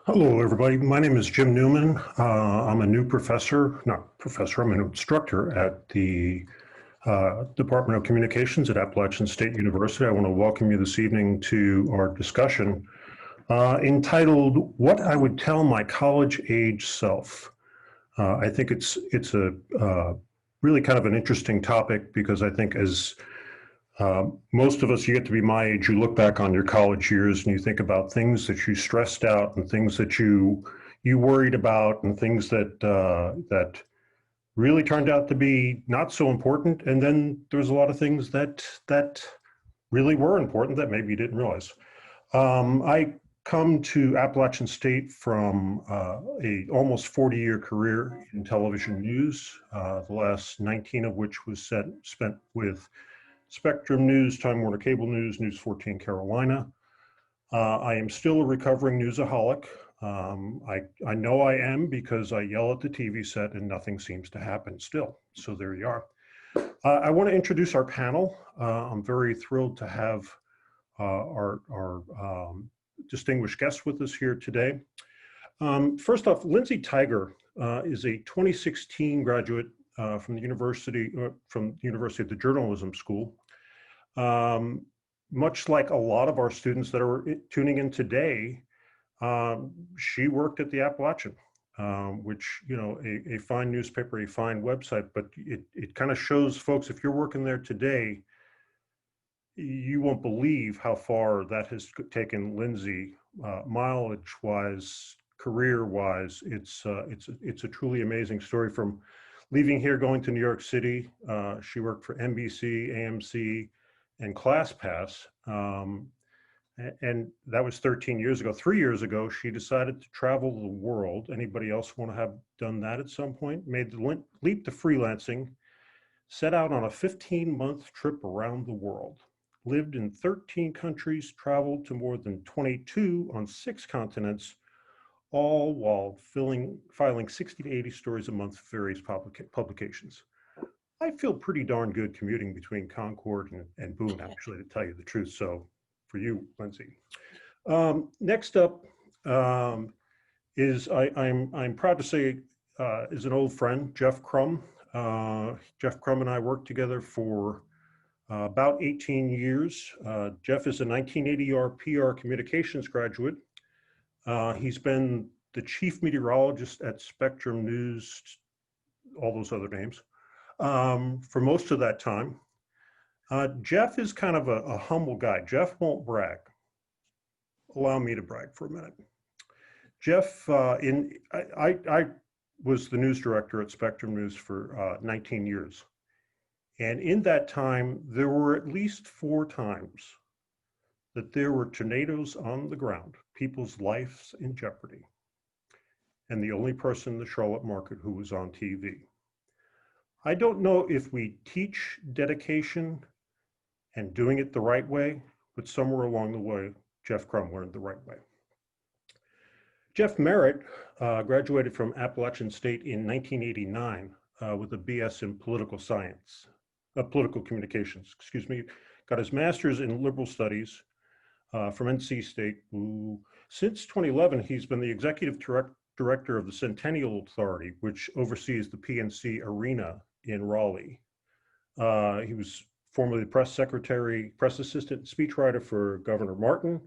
Hello, everybody. My name is Jim Newman. I'm a new professor, not professor, I'm an instructor at the Department of Communications at Appalachian State University. I want to welcome you this evening to our discussion entitled "What I Would Tell My College Age Self." I think it's a really kind of an interesting topic because I think as most of us, you get to be my age, you look back on your college years and you think about things that you stressed out and things that you worried about and things that really turned out to be not so important. And then there's a lot of things that really were important that maybe you didn't realize. I come to Appalachian State from a almost 40-year career in television news, the last 19 of which was spent with Spectrum News, Time Warner Cable News, News 14 Carolina. I am still a recovering newsaholic. I know I am because I yell at the TV set and nothing seems to happen still. So there you are. I want to introduce our panel. I'm very thrilled to have our distinguished guests with us here today. First off, Lindsay Tiger is a 2016 graduate from the University of the Journalism School. Much like a lot of our students that are tuning in today, she worked at the Appalachian, which, you know, a fine newspaper, a fine website, but it kind of shows folks, if you're working there today, you won't believe how far that has taken Lindsay, mileage-wise, career-wise. It's a truly amazing story. From leaving here, going to New York City, she worked for NBC, AMC, and ClassPass. And that was 13 years ago. 3 years ago, she decided to travel the world. Anybody else want to have done that at some point? Made the leap to freelancing, set out on a 15-month trip around the world, lived in 13 countries, traveled to more than 22 on 6 continents, all while filing 60 to 80 stories a month for various publications. I feel pretty darn good commuting between Concord and Boone, actually, to tell you the truth. So for you, Lindsay. Next up is I'm proud to say is an old friend, Jeff Crum. Jeff Crum and I worked together for about 18 years. Jeff is a 1980 PR communications graduate. He's been the chief meteorologist at Spectrum News, all those other names, for most of that time. Jeff is kind of a humble guy. Jeff won't brag. Allow me to brag for a minute. Jeff, I was the news director at Spectrum News for 19 years. And in that time, there were at least 4 times that there were tornadoes on the ground, people's lives in jeopardy, and the only person in the Charlotte market who was on TV. I don't know if we teach dedication and doing it the right way, but somewhere along the way, Jeff Crum learned the right way. Jeff Merritt graduated from Appalachian State in 1989 with a BS in political communications, excuse me. Got his master's in liberal studies from NC State. Since 2011, he's been the executive director of the Centennial Authority, which oversees the PNC Arena in Raleigh. He was formerly the press secretary, press assistant, speechwriter for Governor Martin,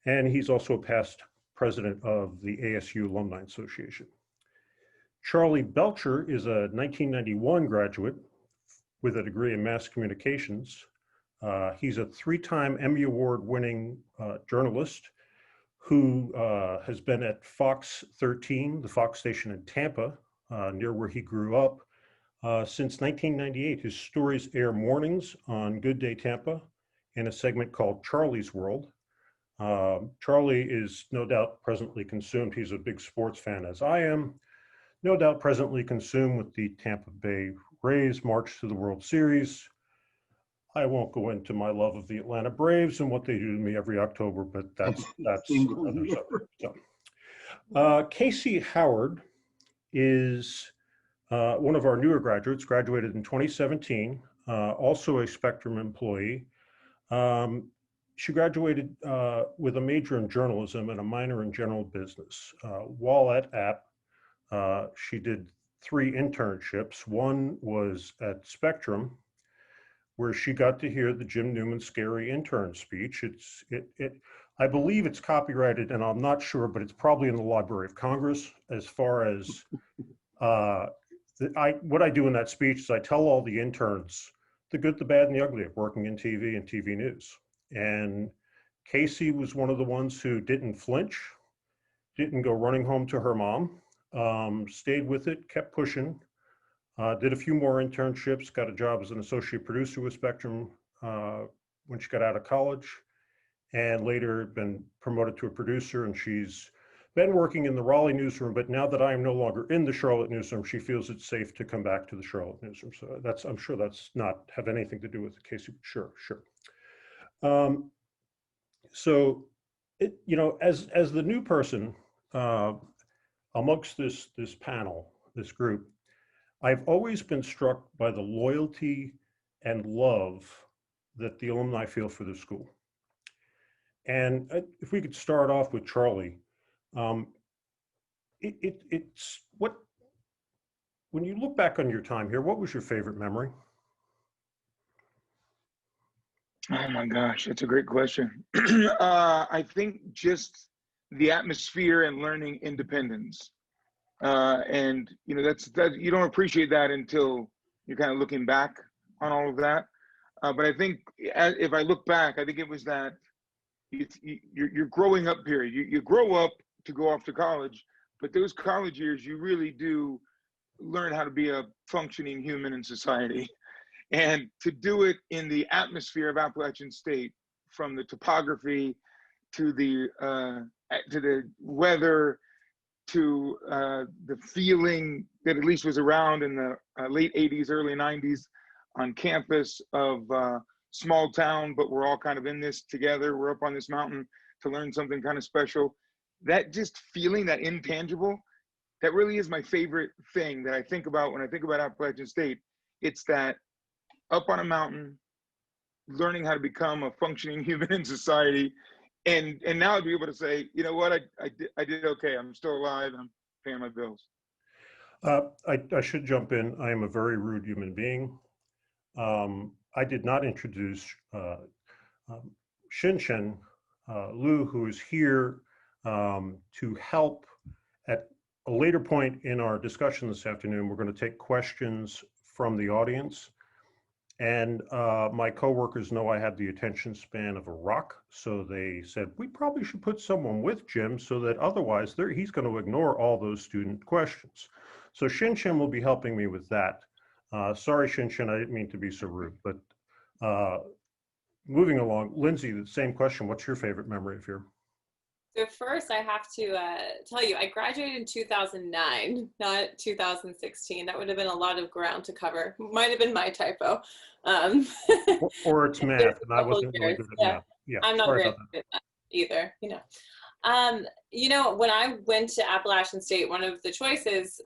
and he's also a past president of the ASU Alumni Association. Charlie Belcher is a 1991 graduate with a degree in mass communications. He's a 3-time Emmy Award winning journalist who has been at Fox 13, the Fox station in Tampa, near where he grew up, since 1998. His stories air mornings on Good Day Tampa in a segment called Charlie's World. Charlie is no doubt presently consumed. He's a big sports fan, as I am. No doubt presently consumed with the Tampa Bay Rays march to the World Series. I won't go into my love of the Atlanta Braves and what they do to me every October, but that's another subject. So, Casey Howard is one of our newer graduates, graduated in 2017, also a Spectrum employee. she graduated with a major in journalism and a minor in general business. While at App, she did 3 internships. One was at Spectrum, where she got to hear the Jim Newman Scary Intern speech. I believe it's copyrighted, and I'm not sure, but it's probably in the Library of Congress. As far as what I do in that speech is I tell all the interns the good, the bad, and the ugly of working in TV and TV news. And Casey was one of the ones who didn't flinch, didn't go running home to her mom, stayed with it, kept pushing, did a few more internships, got a job as an associate producer with Spectrum when she got out of college, and later been promoted to a producer. And she's been working in the Raleigh newsroom, but now that I am no longer in the Charlotte newsroom, she feels it's safe to come back to the Charlotte newsroom. So I'm sure that's not have anything to do with Casey. Sure. So, as the new person amongst this panel, this group, I've always been struck by the loyalty and love that the alumni feel for the school. And if we could start off with Charlie, it's what, when you look back on your time here, what was your favorite memory? Oh my gosh, that's a great question. I think just the atmosphere and learning independence. And that you don't appreciate that until you're kind of looking back on all of that. But I think if I look back, I think it was that you're growing up period. You grow up to go off to college, but those college years, you really do learn how to be a functioning human in society. And to do it in the atmosphere of Appalachian State, from the topography to the weather to the feeling that at least was around in the late 80s, early 90s on campus of small town, but we're all kind of in this together. We're up on this mountain to learn something kind of special. That just feeling, that intangible, that really is my favorite thing that I think about when I think about Appalachian State. It's that up on a mountain, learning how to become a functioning human in society, and now I'd be able to say, you know what, I did okay. I'm still alive. I'm paying my bills. I should jump in. I am a very rude human being. I did not introduce Shinshin Liu, who is here to help at a later point in our discussion this afternoon. We're going to take questions from the audience. And my coworkers know I have the attention span of a rock, so they said, we probably should put someone with Jim so that otherwise he's going to ignore all those student questions. So Shinshin will be helping me with that. Sorry, Shinshin, I didn't mean to be so rude, but moving along, Lindsay, the same question. What's your favorite memory of here? So first, I have to tell you, I graduated in 2009, not 2016. That would have been a lot of ground to cover. Might have been my typo. Or it's math, and I wasn't really good at math. Yeah, I'm not very good at that either, when I went to Appalachian State, one of the choices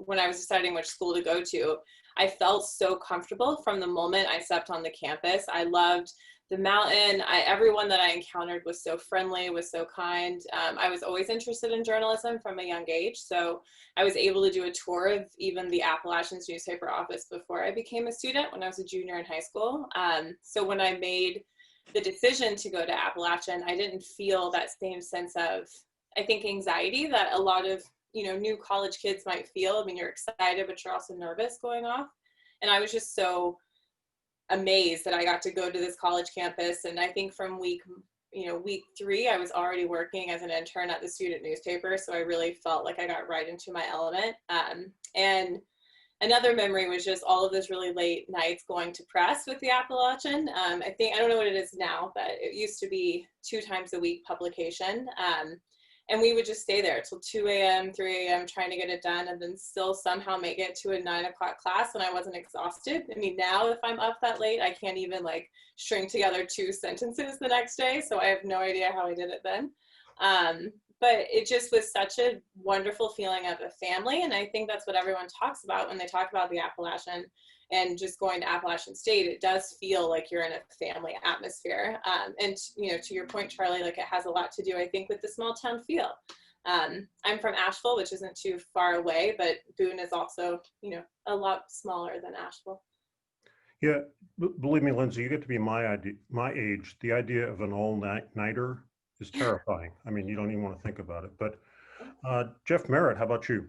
when I was deciding which school to go to, I felt so comfortable from the moment I stepped on the campus. I loved the mountain. Everyone that I encountered was so friendly, was so kind. I was always interested in journalism from a young age, so I was able to do a tour of even the Appalachian's newspaper office before I became a student when I was a junior in high school. So when I made the decision to go to Appalachian, I didn't feel that same sense of, I think, anxiety that a lot of new college kids might feel. I mean, you're excited, but you're also nervous going off. And I was just so amazed that I got to go to this college campus. And I think from week 3, I was already working as an intern at the student newspaper. So I really felt like I got right into my element. And another memory was just all of those really late nights going to press with the Appalachian. I don't know what it is now, but it used to be 2 times a week publication. And we would just stay there till 2 a.m., 3 a.m. trying to get it done, and then still somehow make it to a 9 o'clock class when I wasn't exhausted. I mean, now if I'm up that late, I can't even string together 2 sentences the next day. So I have no idea how I did it then. but it just was such a wonderful feeling of a family. And I think that's what everyone talks about when they talk about the Appalachian and just going to Appalachian State. It does feel like you're in a family atmosphere. And, you know, to your point, Charlie, like it has a lot to do, I think, with the small town feel. I'm from Asheville, which isn't too far away, but Boone is also, you know, a lot smaller than Asheville. Yeah, believe me, Lindsay, you get to be my age. The idea of an all-nighter is terrifying. I mean, you don't even want to think about it. But Jeff Merritt, how about you?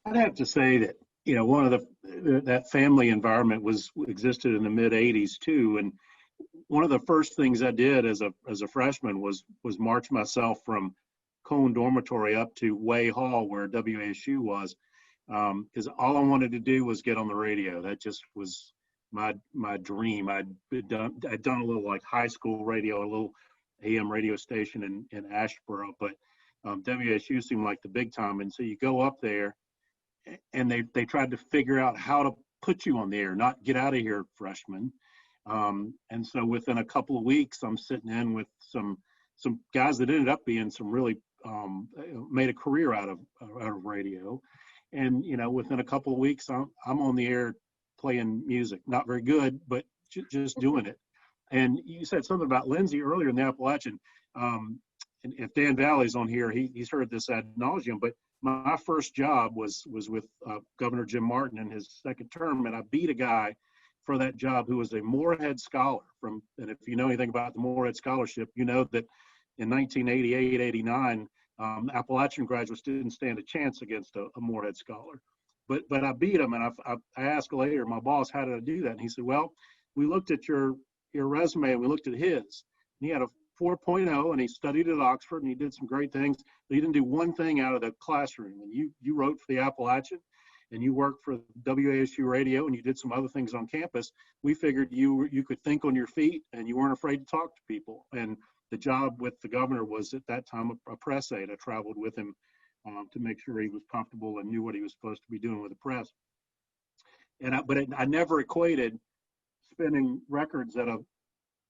I'd have to say that, you know, one of that family environment existed in the mid '80s too. And one of the first things I did as a freshman was march myself from Cone Dormitory up to Way Hall, where WASU was, because all I wanted to do was get on the radio. That just was my dream. I'd done a little like high school radio, a little AM radio station in Asheboro, but WSU seemed like the big time. And so you go up there, and they tried to figure out how to put you on the air, not get out of here, freshman. And so within a couple of weeks, I'm sitting in with some guys that ended up being some really made a career out of radio. And, you know, within a couple of weeks, I'm on the air playing music, not very good, but just doing it. And you said something about Lindsay earlier in the Appalachian. And if Dan Valley's on here, he's heard this ad nauseum, but my first job was with Governor Jim Martin in his second term, and I beat a guy for that job who was a Moorhead scholar and if you know anything about the Moorhead Scholarship, you know that in 1988, 89, Appalachian graduates didn't stand a chance against a Moorhead scholar. But I beat him, and I asked later, my boss, how did I do that? And he said, well, we looked at your resume and we looked at his. And he had a 4.0 and he studied at Oxford and he did some great things, but he didn't do one thing out of the classroom. And you wrote for the Appalachian and you worked for WASU radio and you did some other things on campus. We figured you could think on your feet and you weren't afraid to talk to people. And the job with the governor was at that time a press aide. I traveled with him to make sure he was comfortable and knew what he was supposed to be doing with the press. But I never equated spinning records at a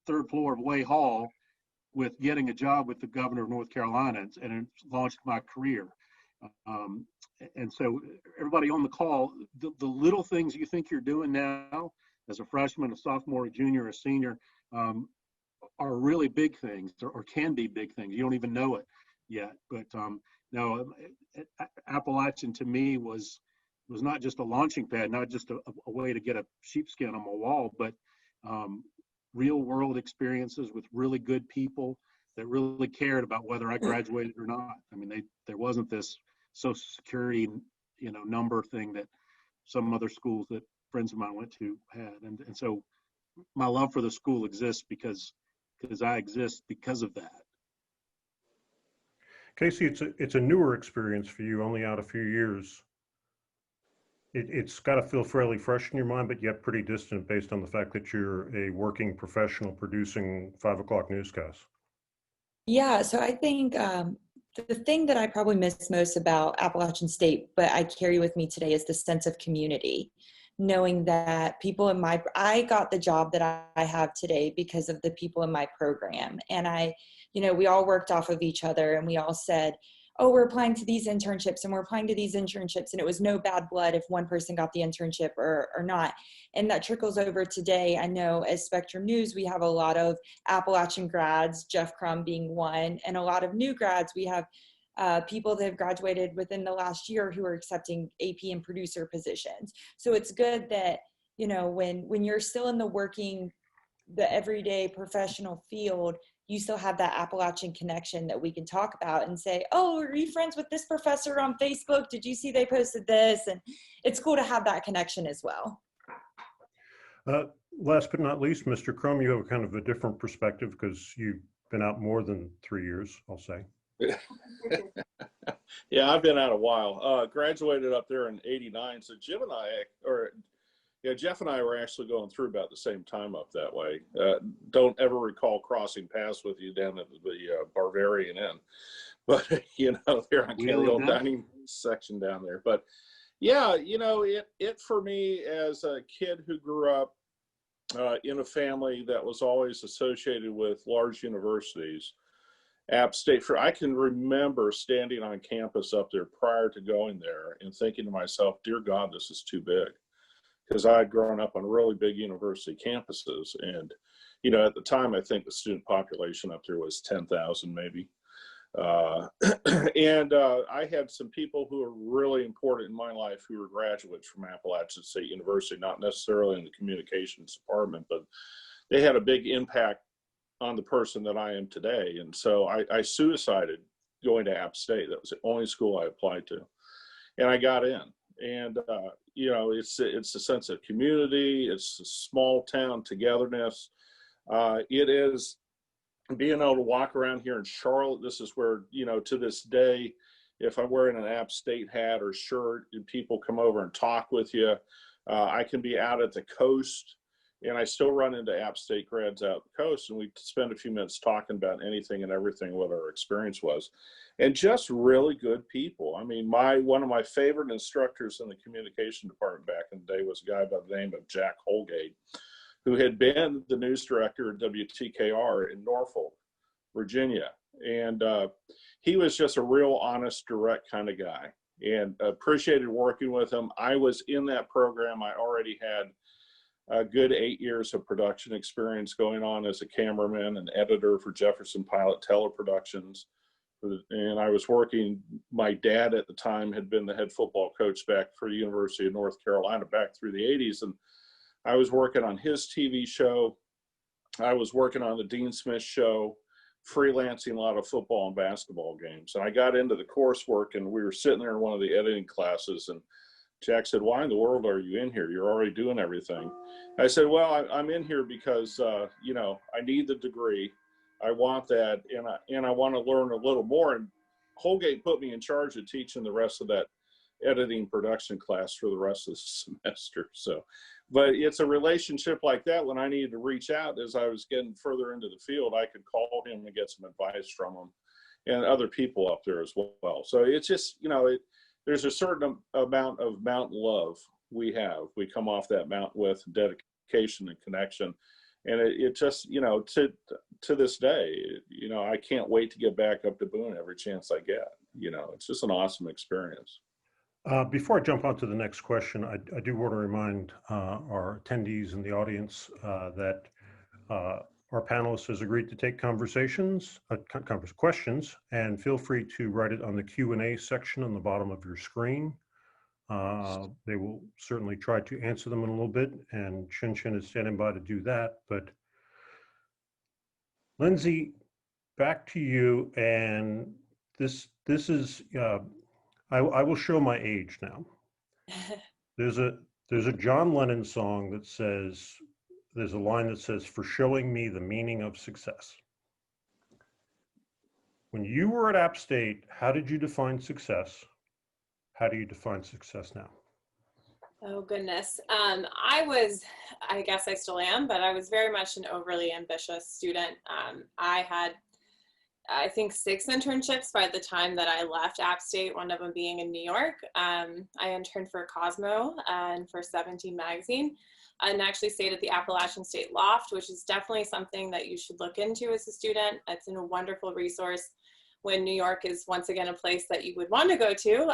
third floor of Way Hall with getting a job with the governor of North Carolina, and it launched my career. And so everybody on the call, the little things you think you're doing now as a freshman, a sophomore, a junior, a senior, are really big things or can be big things. You don't even know it yet. But no, Appalachian to me was not just a launching pad, not just a way to get a sheepskin on my wall, but real world experiences with really good people that really cared about whether I graduated or not. I mean, there wasn't this Social Security, number thing that some other schools that friends of mine went to had. And so my love for the school exists because I exist because of that. Casey, it's a newer experience for you, only out a few years. It's got to feel fairly fresh in your mind, but yet pretty distant based on the fact that you're a working professional producing 5 o'clock newscasts. Yeah, so I think the thing that I probably miss most about Appalachian State, but I carry with me today, is the sense of community. Knowing that people I got the job that I have today because of the people in my program. And we all worked off of each other and we all said, oh, we're applying to these internships and we're applying to these internships. And it was no bad blood if one person got the internship or not. And that trickles over today. I know as Spectrum News, we have a lot of Appalachian grads, Jeff Crum being one, and a lot of new grads. We have people that have graduated within the last year who are accepting AP and producer positions. So it's good that, when you're still in the everyday professional field, you still have that Appalachian connection that we can talk about and say, oh, are you friends with this professor on Facebook? Did you see they posted this? And it's cool to have that connection as well. Last but not least, Mr. Crum, you have kind of a different perspective because you've been out more than 3 years, I'll say. Yeah, I've been out a while. Graduated up there in '89. So Jeff and I were actually going through about the same time up that way. Don't ever recall crossing paths with you down at the Barbarian Inn, but there on the old dining section down there. But yeah, it for me as a kid who grew up in a family that was always associated with large universities, App State, I can remember standing on campus up there prior to going there and thinking to myself, dear God, this is too big. Because I had grown up on really big university campuses. And, you know, at the time, I think the student population up there was 10,000 maybe. I had some people who were really important in my life who were graduates from Appalachian State University, not necessarily in the communications department, but they had a big impact on the person that I am today. And so I suicided going to App State. That was the only school I applied to. And I got in. And, you know, it's a sense of community. It's a small town togetherness. It is being able to walk around here in Charlotte. This is where, you know, to this day, if I'm wearing an App State hat or shirt and people come over and talk with you, I can be out at the coast and I still run into App State grads out the coast, and we spend a few minutes talking about anything and everything, what our experience was, and just really good people. I mean, one of my favorite instructors in the communication department back in the day was a guy by the name of Jack Holgate, who had been the news director at WTKR in Norfolk, Virginia. And he was just a real honest, direct kind of guy, and appreciated working with him. I was in that program. I already had a good 8 years of production experience going on as a cameraman and editor for Jefferson Pilot Teleproductions. And I was working, my dad at the time had been the head football coach back for the University of North Carolina back through the 80s. And I was working on his TV show. I was working on the Dean Smith show, freelancing a lot of football and basketball games. And I got into the coursework, and we were sitting there in one of the editing classes, and Jack said, why in the world are you in here? You're already doing everything. I said, well, I'm in here because, you know, I need the degree. I want that, and I want to learn a little more. And Holgate put me in charge of teaching the rest of that editing production class for the rest of the semester. So, but it's a relationship like that. When I needed to reach out as I was getting further into the field, I could call him and get some advice from him and other people up there as well. So it's just, you know, there's a certain amount of mountain love we have. We come off that mountain with dedication and connection. And it just, you know, to this day, you know, I can't wait to get back up to Boone every chance I get. You know, it's just an awesome experience. Before I jump on to the next question, I do want to remind our attendees in the audience that our panelist has agreed to take questions, and feel free to write it on the Q&A section on the bottom of your screen. They will certainly try to answer them in a little bit, and Chin Chin is standing by to do that. But Lindsay, back to you, and this is I will show my age now. There's a John Lennon song that says, there's a line that says, for showing me the meaning of success. When you were at App State, how did you define success? How do you define success now? Oh, goodness. I guess I still am, but I was very much an overly ambitious student. I had, I think, 6 internships by the time that I left App State, one of them being in New York. I interned for Cosmo and for 17 magazine, and actually stayed at the Appalachian State Loft, which is definitely something that you should look into as a student. It's a wonderful resource when New York is once again a place that you would want to go to.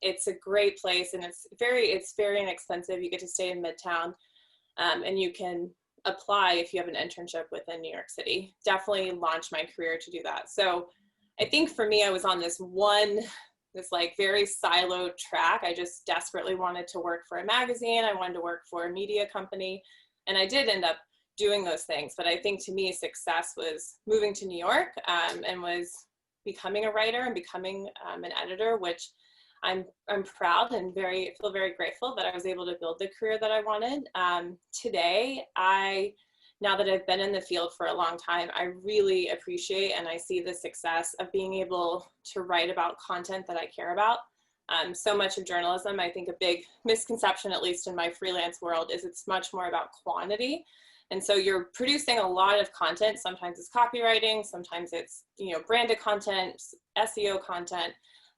It's a great place, and it's very inexpensive. You get to stay in Midtown, and you can apply if you have an internship within New York City. Definitely launched my career to do that. So I think for me, I was on this like very siloed track. I just desperately wanted to work for a magazine. I wanted to work for a media company, and I did end up doing those things. But I think to me, success was moving to New York, and was becoming a writer and becoming an editor, which I'm proud and feel very grateful that I was able to build the career that I wanted. Today, now that I've been in the field for a long time, I really appreciate and I see the success of being able to write about content that I care about. So much of journalism, I think a big misconception, at least in my freelance world, is it's much more about quantity. And so you're producing a lot of content. Sometimes it's copywriting, sometimes it's, you know, branded content, SEO content.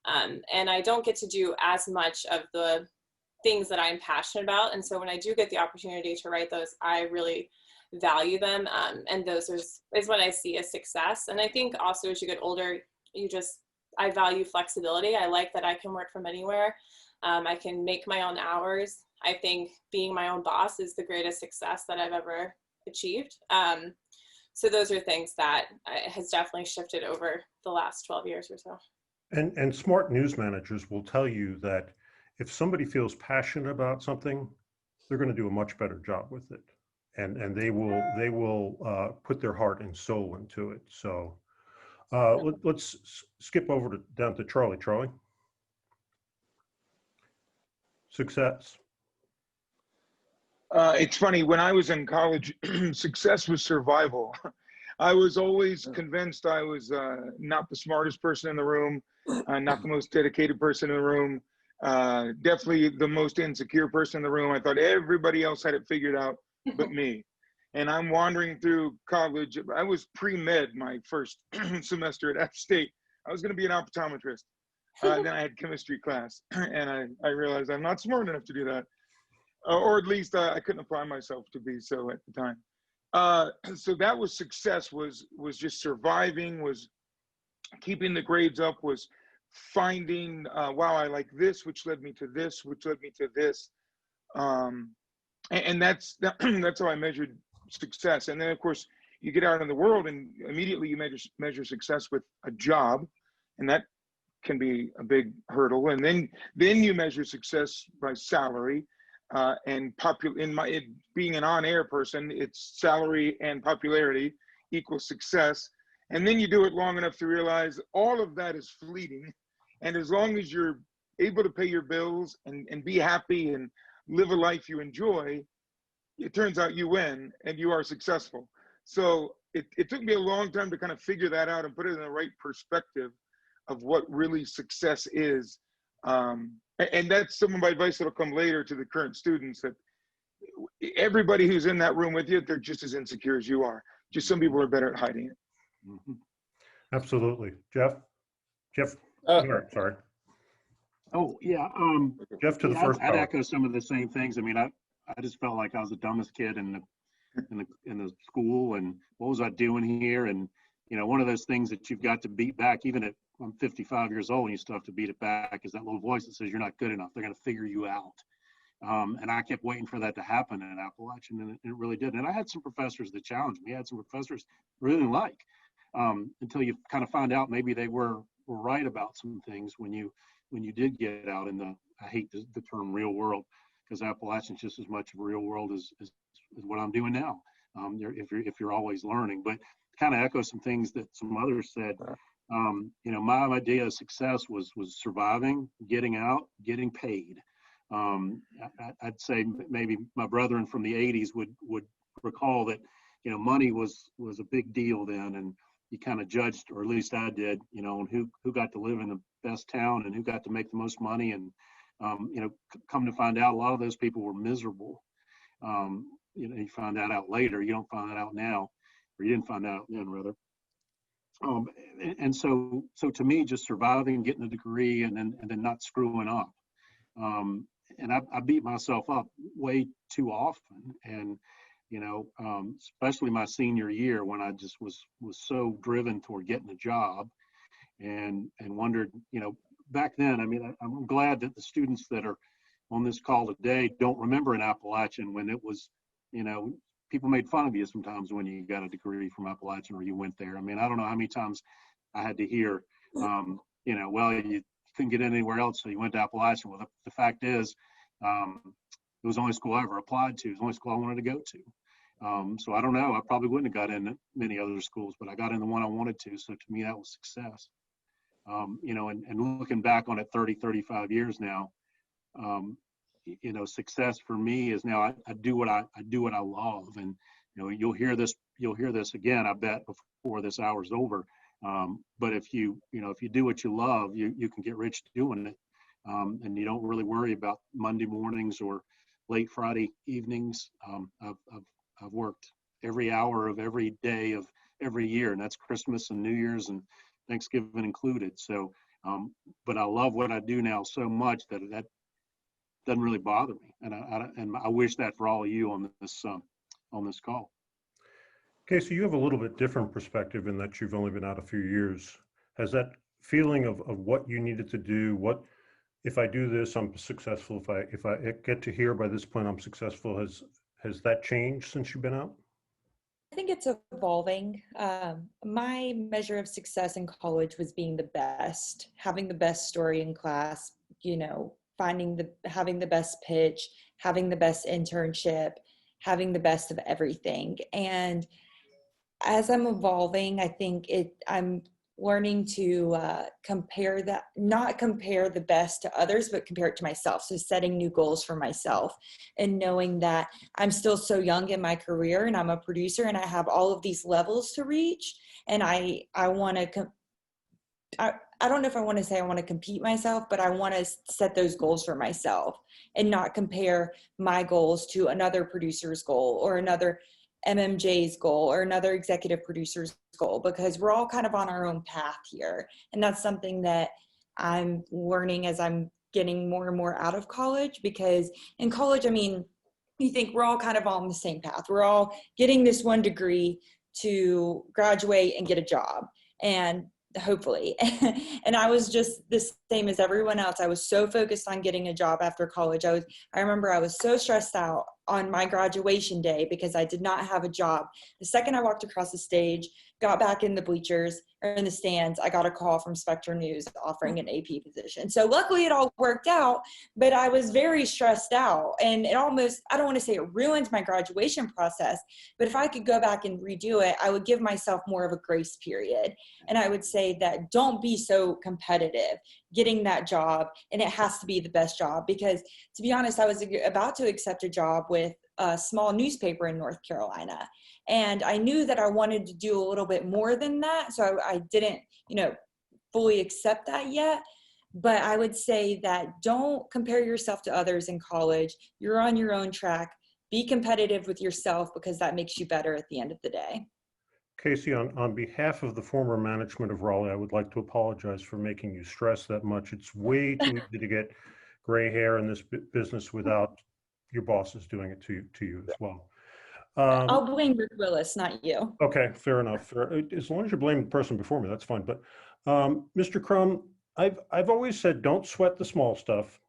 And I don't get to do as much of the things that I'm passionate about. And so when I do get the opportunity to write those, I really value them. And those is what I see as success. And I think also as you get older, I value flexibility. I like that I can work from anywhere. I can make my own hours. I think being my own boss is the greatest success that I've ever achieved. So those are things that has definitely shifted over the last 12 years or so. And smart news managers will tell you that if somebody feels passionate about something, they're going to do a much better job with it, and they will put their heart and soul into it. So let's skip over down to Charlie. Charlie, success. It's funny, when I was in college, success was survival. I was always convinced I was not the smartest person in the room, not the most dedicated person in the room, definitely the most insecure person in the room. I thought everybody else had it figured out but me. And I'm wandering through college. I was pre-med my first semester at App State. I was going to be an optometrist. Then I had chemistry class, and I realized I'm not smart enough to do that. Or at least I couldn't apply myself to be so at the time. So that was success, was just surviving, was keeping the grades up, was finding, wow, I like this, which led me to this, which led me to this. And that's how I measured success. And then of course you get out in the world and immediately you measure success with a job, and that can be a big hurdle. And then you measure success by salary. And being an on-air person, it's salary and popularity equals success. And then you do it long enough to realize all of that is fleeting. And as long as you're able to pay your bills and be happy and live a life you enjoy, it turns out you win and you are successful. So it took me a long time to kind of figure that out and put it in the right perspective of what really success is. And that's some of my advice that'll come later to the current students, that everybody who's in that room with you, they're just as insecure as you are. Just some people are better at hiding it. Mm-hmm. Absolutely. Jeff, sorry. Oh, yeah. Jeff, to the first I'd part. echo some of the same things. I mean, I just felt like I was the dumbest kid in the school, and what was I doing here? And, you know, one of those things that you've got to beat back, even at I'm 55 years old and you still have to beat it back, is that little voice that says you're not good enough. They're going to figure you out. And I kept waiting for that to happen in Appalachian, and it really did. And I had some professors that challenged me. I had some professors I really didn't like, until you kind of find out maybe they were right about some things when you did get out in the, I hate the term real world, because Appalachian's just as much of a real world as what I'm doing now. If you're always learning, but kind of echo some things that some others said. You know, my idea of success was surviving, getting out, getting paid. I'd say maybe my brethren from the 80s would recall that, you know, money was a big deal then, and you kind of judged, or at least I did, you know, on who got to live in the best town and who got to make the most money. And, you know, come to find out, a lot of those people were miserable. You know, you find that out later. You don't find that out now, or you didn't find out then, rather. And so to me, just surviving, getting a degree, and then not screwing up. And I beat myself up way too often. And, you know, especially my senior year, when I just was so driven toward getting a job, and wondered, you know, back then, I mean, I'm glad that the students that are on this call today don't remember in Appalachian when it was, you know, people made fun of you sometimes when you got a degree from Appalachian or you went there. I mean, I don't know how many times I had to hear, you know, well, you couldn't get in anywhere else, so you went to Appalachian. Well, the fact is, it was the only school I ever applied to. It was the only school I wanted to go to. So I don't know. I probably wouldn't have got in many other schools, but I got in the one I wanted to. So to me, that was success. You know, and looking back on it 30, 35 years now, you know, success for me is now I do what I love. And, you know, you'll hear this again, I bet, before this hour's over. But if you do what you love, you can get rich doing it. And you don't really worry about Monday mornings or late Friday evenings. I've worked every hour of every day of every year, and that's Christmas and New Year's and Thanksgiving included. So, but I love what I do now so much that doesn't really bother me. And I wish that for all of you on this call. Okay, so you have a little bit different perspective in that you've only been out a few years. Has that feeling of what you needed to do, what if I do this, I'm successful. If I get to here by this point, I'm successful. Has that changed since you've been out? I think it's evolving. My measure of success in college was being the best, having the best story in class, having the best pitch, having the best internship, having the best of everything. And as I'm evolving, I think I'm learning to compare that, not compare the best to others, but compare it to myself. So setting new goals for myself and knowing that I'm still so young in my career and I'm a producer and I have all of these levels to reach. And I want to, I don't know if I want to say I want to compete myself, but I want to set those goals for myself and not compare my goals to another producer's goal or another MMJ's goal or another executive producer's goal, because we're all kind of on our own path here. And that's something that I'm learning as I'm getting more and more out of college, because in college, I mean, you think we're all kind of on the same path. We're all getting this one degree to graduate and get a job. And hopefully. And I was just the same as everyone else. I was so focused on getting a job after college. I remember I was so stressed out on my graduation day because I did not have a job. The second I walked across the stage, got back in the bleachers or in the stands, I got a call from Spectrum News offering an AP position. So luckily it all worked out, but I was very stressed out, and it almost, I don't want to say it ruined my graduation process, but if I could go back and redo it, I would give myself more of a grace period. And I would say that don't be so competitive getting that job, and it has to be the best job, because to be honest, I was about to accept a job with a small newspaper in North Carolina. And I knew that I wanted to do a little bit more than that. So I didn't, fully accept that yet. But I would say that don't compare yourself to others in college. You're on your own track. Be competitive with yourself, because that makes you better at the end of the day. Casey, on behalf of the former management of Raleigh, I would like to apologize for making you stress that much. It's way too easy to get gray hair in this business without your bosses doing it to you as well. I'll blame Rick Willis, not you. Okay, fair enough. As long as you're blaming the person before me, that's fine. But Mr. Crum, I've always said don't sweat the small stuff,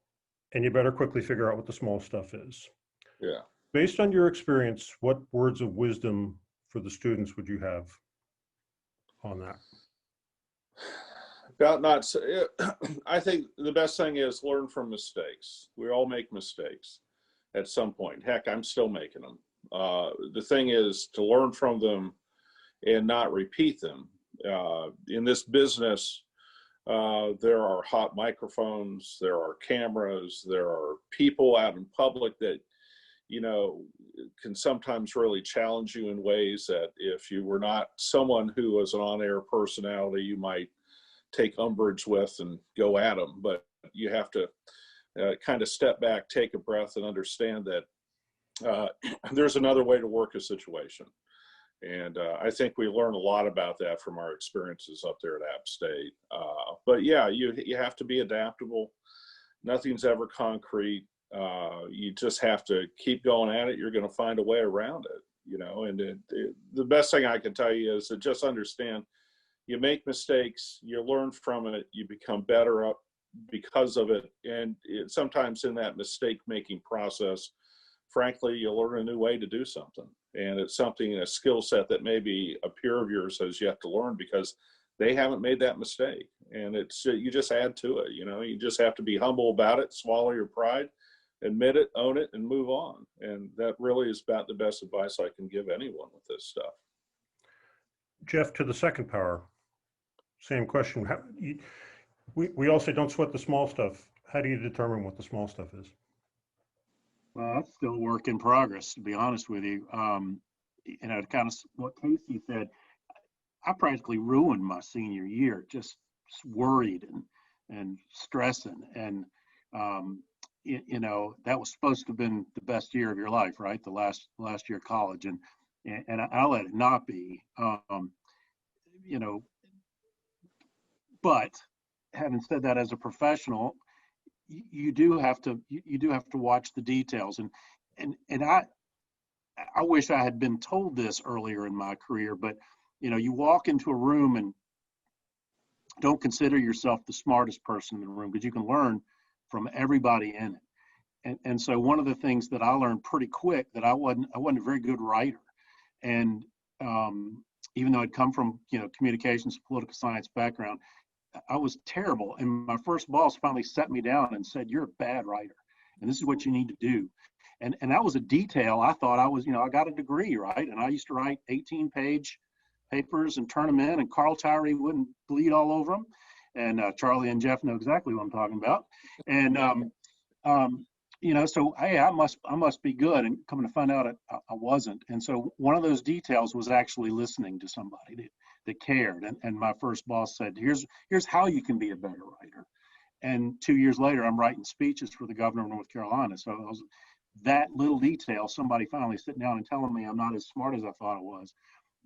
and you better quickly figure out what the small stuff is. Yeah. Based on your experience, what words of wisdom for the students would you have on that? About not, I think the best thing is learn from mistakes. We all make mistakes at some point. Heck, I'm still making them. The thing is to learn from them and not repeat them. In this business, there are hot microphones, there are cameras, there are people out in public that, can sometimes really challenge you in ways that if you were not someone who was an on-air personality, you might take umbrage with and go at them. But you have to kind of step back, take a breath, and understand that there's another way to work a situation. And I think we learn a lot about that from our experiences up there at App State. But yeah, you have to be adaptable. Nothing's ever concrete. You just have to keep going at it. You're going to find a way around it, and the best thing I can tell you is to just understand you make mistakes, you learn from it, you become better up because of it. And sometimes in that mistake making process, frankly, you'll learn a new way to do something. And it's a skill set that maybe a peer of yours has yet to learn because they haven't made that mistake. And you just add to it, you just have to be humble about it, swallow your pride, admit it, own it, and move on. And that really is about the best advice I can give anyone with this stuff. Jeff, to the second power, same question. We all say don't sweat the small stuff. How do you determine what the small stuff is? Well, that's still a work in progress, to be honest with you. Kind of what Casey said, I practically ruined my senior year, just worried and stressing. And, that was supposed to have been the best year of your life, right? The last year of college. And I'll let it not be, but having said that, as a professional, you do have to watch the details. And I wish I had been told this earlier in my career, but you walk into a room and don't consider yourself the smartest person in the room, because you can learn from everybody in it. And so one of the things that I learned pretty quick, that I wasn't a very good writer. And even though I'd come from, communications, political science background, I was terrible. And my first boss finally sat me down and said, "You're a bad writer, and this is what you need to do." And that was a detail. I thought I was, I got a degree, right? And I used to write 18-page papers and turn them in, and Carl Tyree wouldn't bleed all over them. And Charlie and Jeff know exactly what I'm talking about. And so hey, I must be good. And coming to find out, I wasn't. And so one of those details was actually listening to somebody that cared. And my first boss said, here's how you can be a better writer. And 2 years later, I'm writing speeches for the governor of North Carolina. So it was that little detail, somebody finally sitting down and telling me I'm not as smart as I thought I was,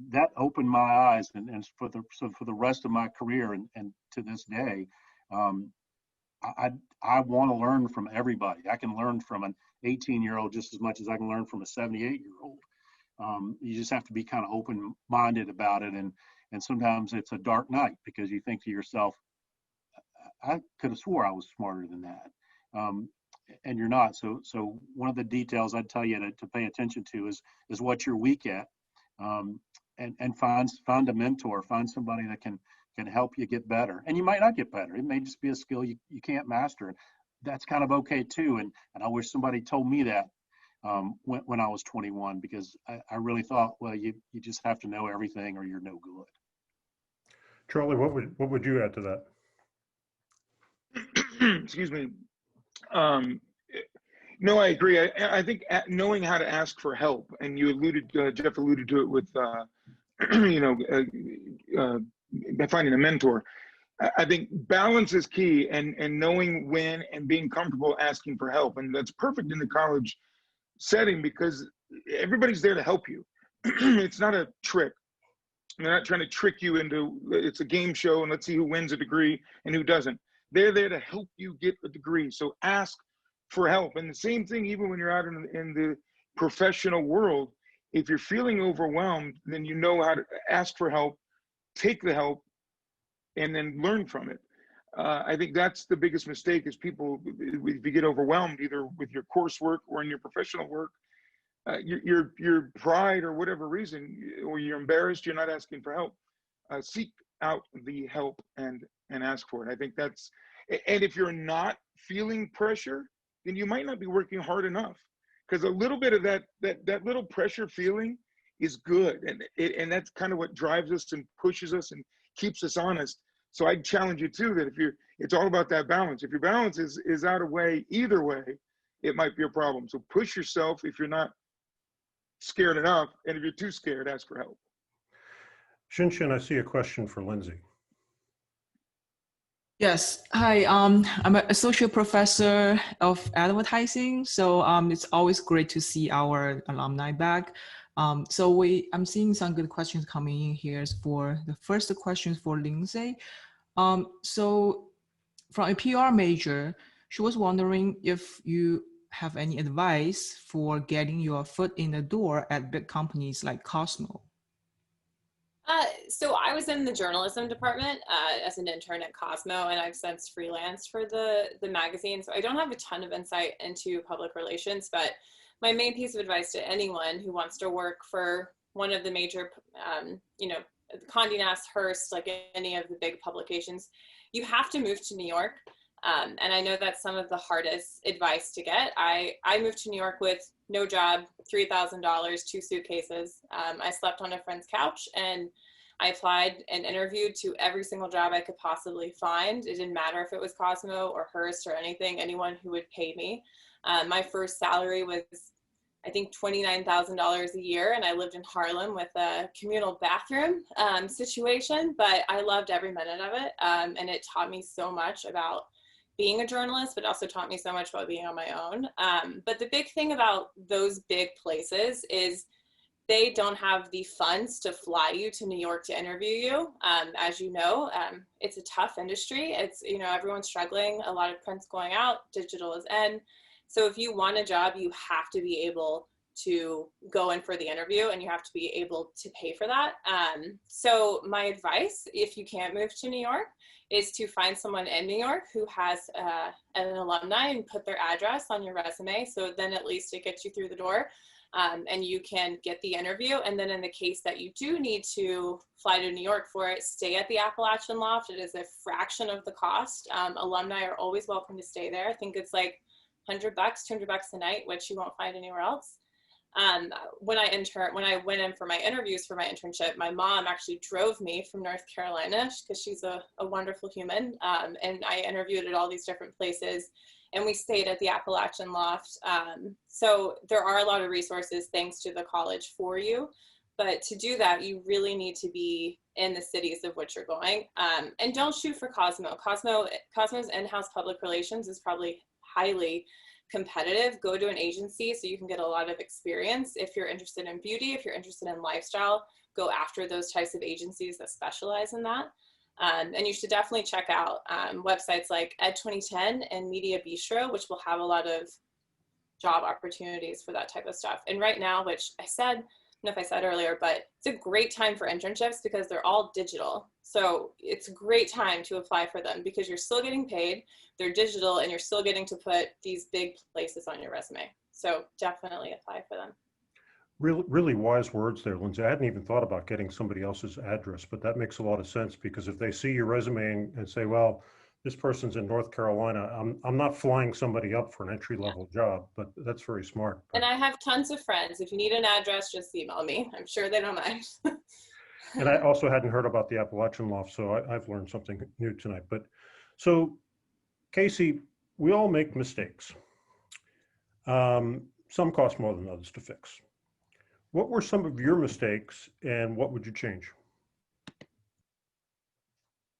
that opened my eyes. And for the rest of my career and to this day, I want to learn from everybody. I can learn from an 18-year-old just as much as I can learn from a 78-year-old. You just have to be kind of open-minded about it. And sometimes it's a dark night, because you think to yourself, I could have swore I was smarter than that. And you're not. So one of the details I'd tell you to pay attention to is what you're weak at, and find a mentor, find somebody that can help you get better. And you might not get better. It may just be a skill you can't master. That's kind of okay too. And I wish somebody told me that when I was 21, because I really thought, well, you just have to know everything or you're no good. Charlie, what would you add to that? Excuse me. No, I agree. I think knowing how to ask for help, and you Jeff alluded to it with, by finding a mentor. I think balance is key, and knowing when and being comfortable asking for help. And that's perfect in the college setting, because everybody's there to help you. It's not a trick. They're not trying to trick you into, it's a game show and let's see who wins a degree and who doesn't. They're there to help you get a degree. So ask for help. And the same thing, even when you're out in the professional world, if you're feeling overwhelmed, then you know how to ask for help, take the help, and then learn from it. I think that's the biggest mistake, is people, if you get overwhelmed, either with your coursework or in your professional work, your pride or whatever reason, or you're embarrassed, you're not asking for help. Seek out the help and ask for it. I think that's, and if you're not feeling pressure, then you might not be working hard enough, because a little bit of that little pressure feeling is good, and that's kind of what drives us and pushes us and keeps us honest. So I'd challenge you too, that it's all about that balance. If your balance is out of way, either way, it might be a problem. So push yourself if you're not scared enough, and if you're too scared, ask for help. Shinshin, I see a question for Lindsay. Yes. Hi. I'm an associate professor of advertising. So it's always great to see our alumni back. I'm seeing some good questions coming in here. For the first question for Lindsay. So from a PR major, she was wondering if you have any advice for getting your foot in the door at big companies like Cosmo. So I was in the journalism department as an intern at Cosmo, and I've since freelanced for the magazine. So I don't have a ton of insight into public relations, but my main piece of advice to anyone who wants to work for one of the major, Condé Nast, Hearst, like any of the big publications, you have to move to New York. And I know that's some of the hardest advice to get. I moved to New York with no job, $3,000, 2 suitcases. I slept on a friend's couch, and I applied and interviewed to every single job I could possibly find. It didn't matter if it was Cosmo or Hearst or anyone who would pay me. My first salary was, I think, $29,000 a year, and I lived in Harlem with a communal bathroom situation, but I loved every minute of it. And it taught me so much about being a journalist, but also taught me so much about being on my own. But the big thing about those big places is they don't have the funds to fly you to New York to interview you. As you know, it's a tough industry. It's, everyone's struggling, a lot of print's going out, digital is in. So if you want a job, you have to be able to go in for the interview, and you have to be able to pay for that. So my advice, if you can't move to New York, is to find someone in New York who has an alumni and put their address on your resume. So then at least it gets you through the door, and you can get the interview. And then in the case that you do need to fly to New York for it, stay at the Appalachian Loft. It is a fraction of the cost. Alumni are always welcome to stay there. I think it's like $100, $200 a night, which you won't find anywhere else. When I went in for my interviews for my internship, my mom actually drove me from North Carolina because she's a wonderful human. And I interviewed at all these different places, and we stayed at the Appalachian Loft. So there are a lot of resources thanks to the college for you. But to do that, you really need to be in the cities of which you're going. And don't shoot for Cosmo. Cosmo's in-house public relations is probably highly competitive. Go to an agency so you can get a lot of experience. If you're interested in beauty, if you're interested in lifestyle, go after those types of agencies that specialize in that. And you should definitely check out websites like Ed 2010 and Media Bistro, which will have a lot of job opportunities for that type of stuff. And right now, which I don't know if I said earlier, but it's a great time for internships because they're all digital. So it's a great time to apply for them because you're still getting paid, they're digital, and you're still getting to put these big places on your resume. So definitely apply for them. Really, really wise words there, Lindsay. I hadn't even thought about getting somebody else's address, but that makes a lot of sense because if they see your resume and say, well, this person's in North Carolina, I'm not flying somebody up for an entry-level job, but that's very smart. And I have tons of friends. If you need an address, just email me. I'm sure they don't mind. And I also hadn't heard about the Appalachian Loft, so I've learned something new tonight. But so, Casey, we all make mistakes. Some cost more than others to fix. What were some of your mistakes, and what would you change?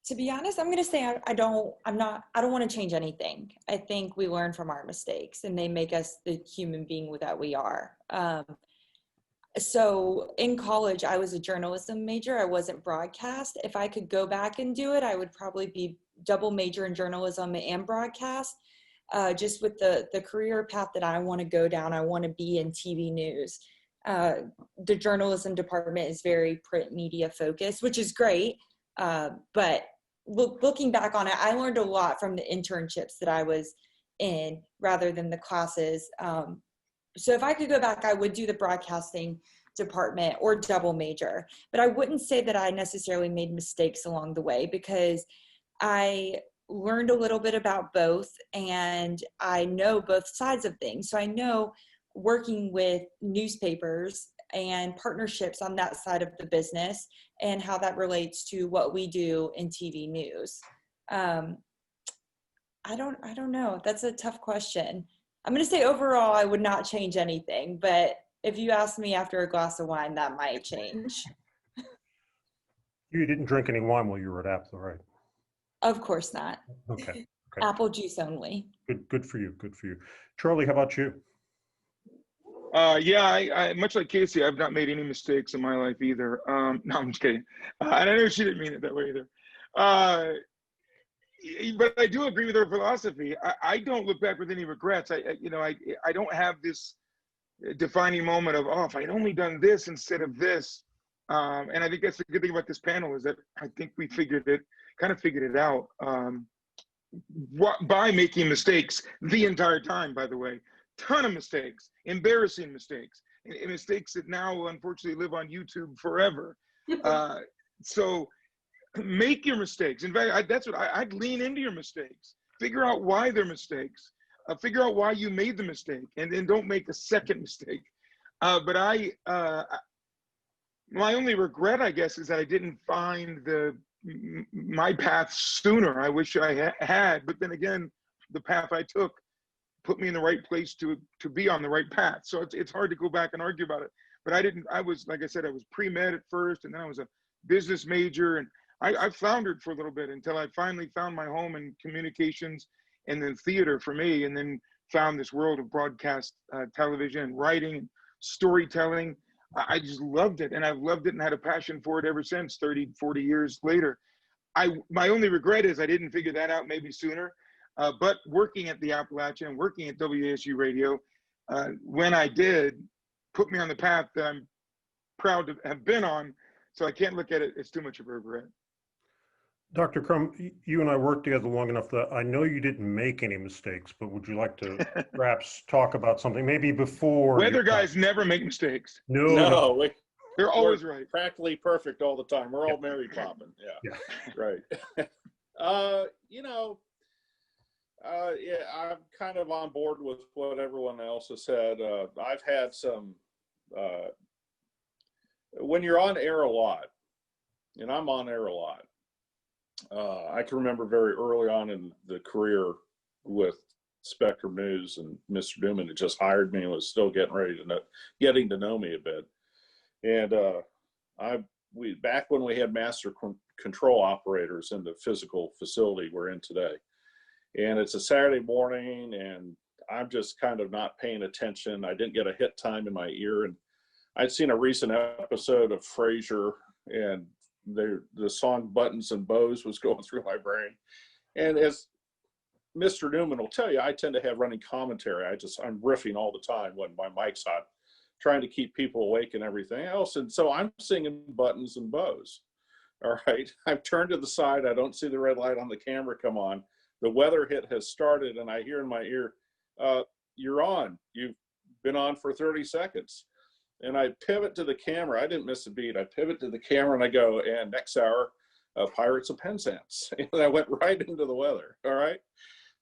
To be honest, I'm going to say I don't want to change anything. I think we learn from our mistakes and they make us the human being that we are. So in college, I was a journalism major. I wasn't broadcast. If I could go back and do it, I would probably be double major in journalism and broadcast. Just with the career path that I want to go down, I want to be in TV news. The journalism department is very print media focused, which is great. But looking back on it, I learned a lot from the internships that I was in rather than the classes. So if I could go back, I would do the broadcasting department or double major, but I wouldn't say that I necessarily made mistakes along the way because I learned a little bit about both and I know both sides of things. So I know working with newspapers and partnerships on that side of the business and how that relates to what we do in TV news. I don't know. That's a tough question. I'm going to say overall, I would not change anything, but if you ask me after a glass of wine, that might change. You didn't drink any wine while you were at Apple, right? Of course not. Okay. Apple juice only. Good for you. Good for you. Charlie, how about you? Yeah, I much like Casey, I've not made any mistakes in my life either. No, I'm just kidding. And I know she didn't mean it that way either. But I do agree with her philosophy. I don't look back with any regrets. I don't have this defining moment of, oh, if I'd only done this instead of this. And I think that's the good thing about this panel is that I think we figured it out by making mistakes the entire time, by the way. Ton of mistakes, embarrassing mistakes, and mistakes that now unfortunately live on YouTube forever. So make your mistakes. In fact, that's what I'd lean into your mistakes. Figure out why they're mistakes. Figure out why you made the mistake, and then don't make a second mistake. But my only regret, I guess, is that I didn't find my path sooner. I wish I had, but then again, the path I took put me in the right place to be on the right path. So it's hard to go back and argue about it. But I was, like I said, I was pre-med at first, and then I was a business major, and I floundered for a little bit until I finally found my home in communications and then theater for me, and then found this world of broadcast television and writing and storytelling. I just loved it, and I've loved it and had a passion for it ever since 30, 40 years later. My only regret is I didn't figure that out maybe sooner. But working at the Appalachian, working at WASU Radio, when I did, put me on the path that I'm proud to have been on. So I can't look at it as too much of a regret. Dr. Crum, you and I worked together long enough that I know you didn't make any mistakes, but would you like to perhaps talk about something maybe before? Weather guys never make mistakes. No. They're always right. Practically perfect all the time. We're all Mary Poppins. Yeah. Right. Yeah, I'm kind of on board with what everyone else has said. I've had some, when you're on air a lot, and I'm on air a lot, I can remember very early on in the career with Spectrum News, and Mr. Newman had just hired me and was still getting to know me a bit. And back when we had master control operators in the physical facility we're in today, and it's a Saturday morning, and I'm just kind of not paying attention. I didn't get a hit time in my ear, and I'd seen a recent episode of Frasier, and the song Buttons and Bows was going through my brain. And as Mr. Newman will tell you, I tend to have running commentary. I'm riffing all the time when my mic's hot, trying to keep people awake and everything else. And so I'm singing Buttons and Bows. All right. I've turned to the side. I don't see the red light on the camera come on. The weather hit has started, and I hear in my ear, you're on. You've been on for 30 seconds. And I pivot to the camera. I didn't miss a beat. I pivot to the camera and I go, and next hour, Pirates of Penzance. And I went right into the weather. All right.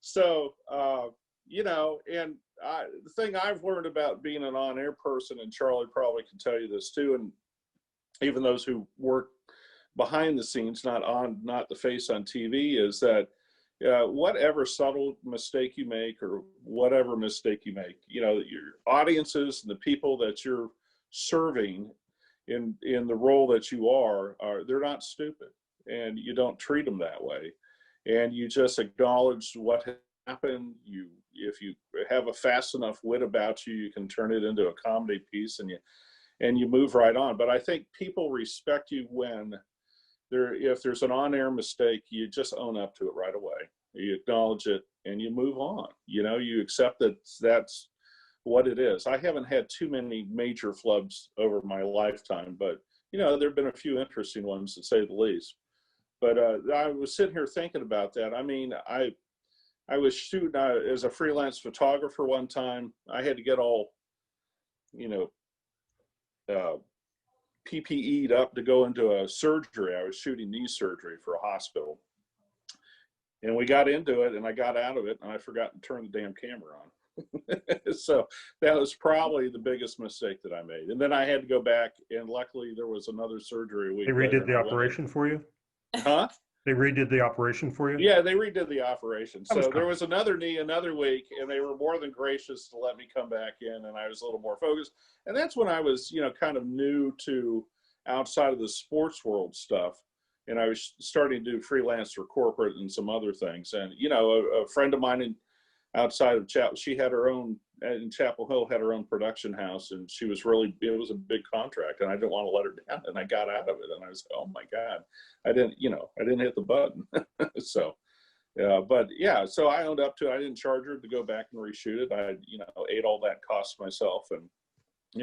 So, and the thing I've learned about being an on-air person, and Charlie probably can tell you this too, and even those who work behind the scenes, not the face on TV, is that whatever subtle mistake you make or whatever mistake you make, your audiences and the people that you're serving in the role that you are they're not stupid, and you don't treat them that way, and you just acknowledge what happened. If you have a fast enough wit about you, you can turn it into a comedy piece, and you move right on. But I think people respect you when if there's an on-air mistake, you just own up to it right away. You acknowledge it and you move on. You accept that that's what it is. I haven't had too many major flubs over my lifetime, but there have been a few interesting ones, to say the least. But I was sitting here thinking about that. I mean, I was shooting as a freelance photographer one time. I had to get all, PPE'd up to go into a surgery. I was shooting knee surgery for a hospital. And we got into it, and I got out of it, and I forgot to turn the damn camera on. So that was probably the biggest mistake that I made. And then I had to go back, and luckily there was another surgery a week later. They redid the operation for you? Huh? They redid the operation for you? Yeah, they redid the operation. So there was another knee another week, and they were more than gracious to let me come back in, and I was a little more focused. And that's when I was, kind of new to outside of the sports world stuff. And I was starting to do freelance for corporate and some other things. And, a friend of mine outside of Chapel, she had her own, in Chapel Hill, had her own production house, and it was a big contract, and I didn't want to let her down, and I got out of it, and I was, oh my God, I didn't hit the button. So, so I owned up to it. I didn't charge her to go back and reshoot it. I, ate all that cost myself, and,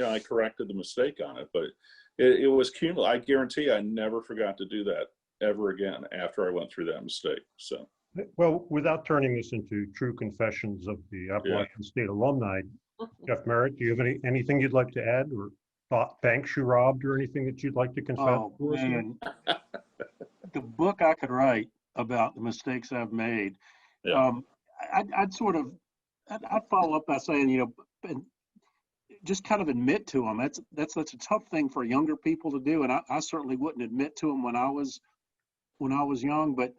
I corrected the mistake on it, but it was cumulative. I guarantee I never forgot to do that ever again after I went through that mistake. So. Well, without turning this into true confessions of the Appalachian State alumni, Jeff Merritt, do you have anything you'd like to add, or banks you robbed, or anything that you'd like to confess? Oh, man. The book I could write about the mistakes I've made. Yeah. I'd follow up by saying, and just kind of admit to them. That's a tough thing for younger people to do, and I certainly wouldn't admit to them when I was young. But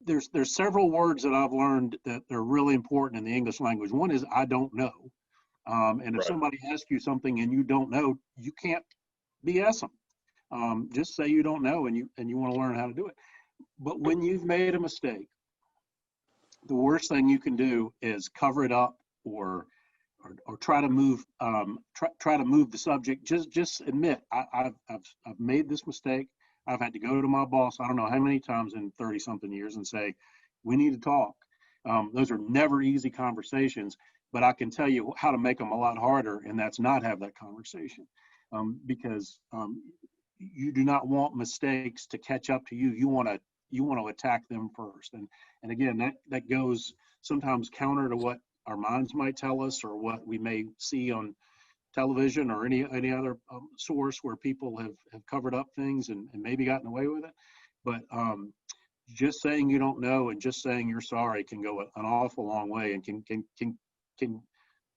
there's several words that I've learned that are really important in the English language. One is I don't know, and if somebody asks you something and you don't know, you can't BS them. Just say you don't know and you want to learn how to do it. But when you've made a mistake, the worst thing you can do is cover it up or try to move try to move the subject. Just admit I've made this mistake. I've had to go to my boss, I don't know how many times in 30-something years, and say, we need to talk. Those are never easy conversations, but I can tell you how to make them a lot harder, and that's not have that conversation, because you do not want mistakes to catch up to you. You want to attack them first, and again, that goes sometimes counter to what our minds might tell us or what we may see on television or any other source where people have covered up things and maybe gotten away with it. But just saying you don't know and just saying you're sorry can go an awful long way and can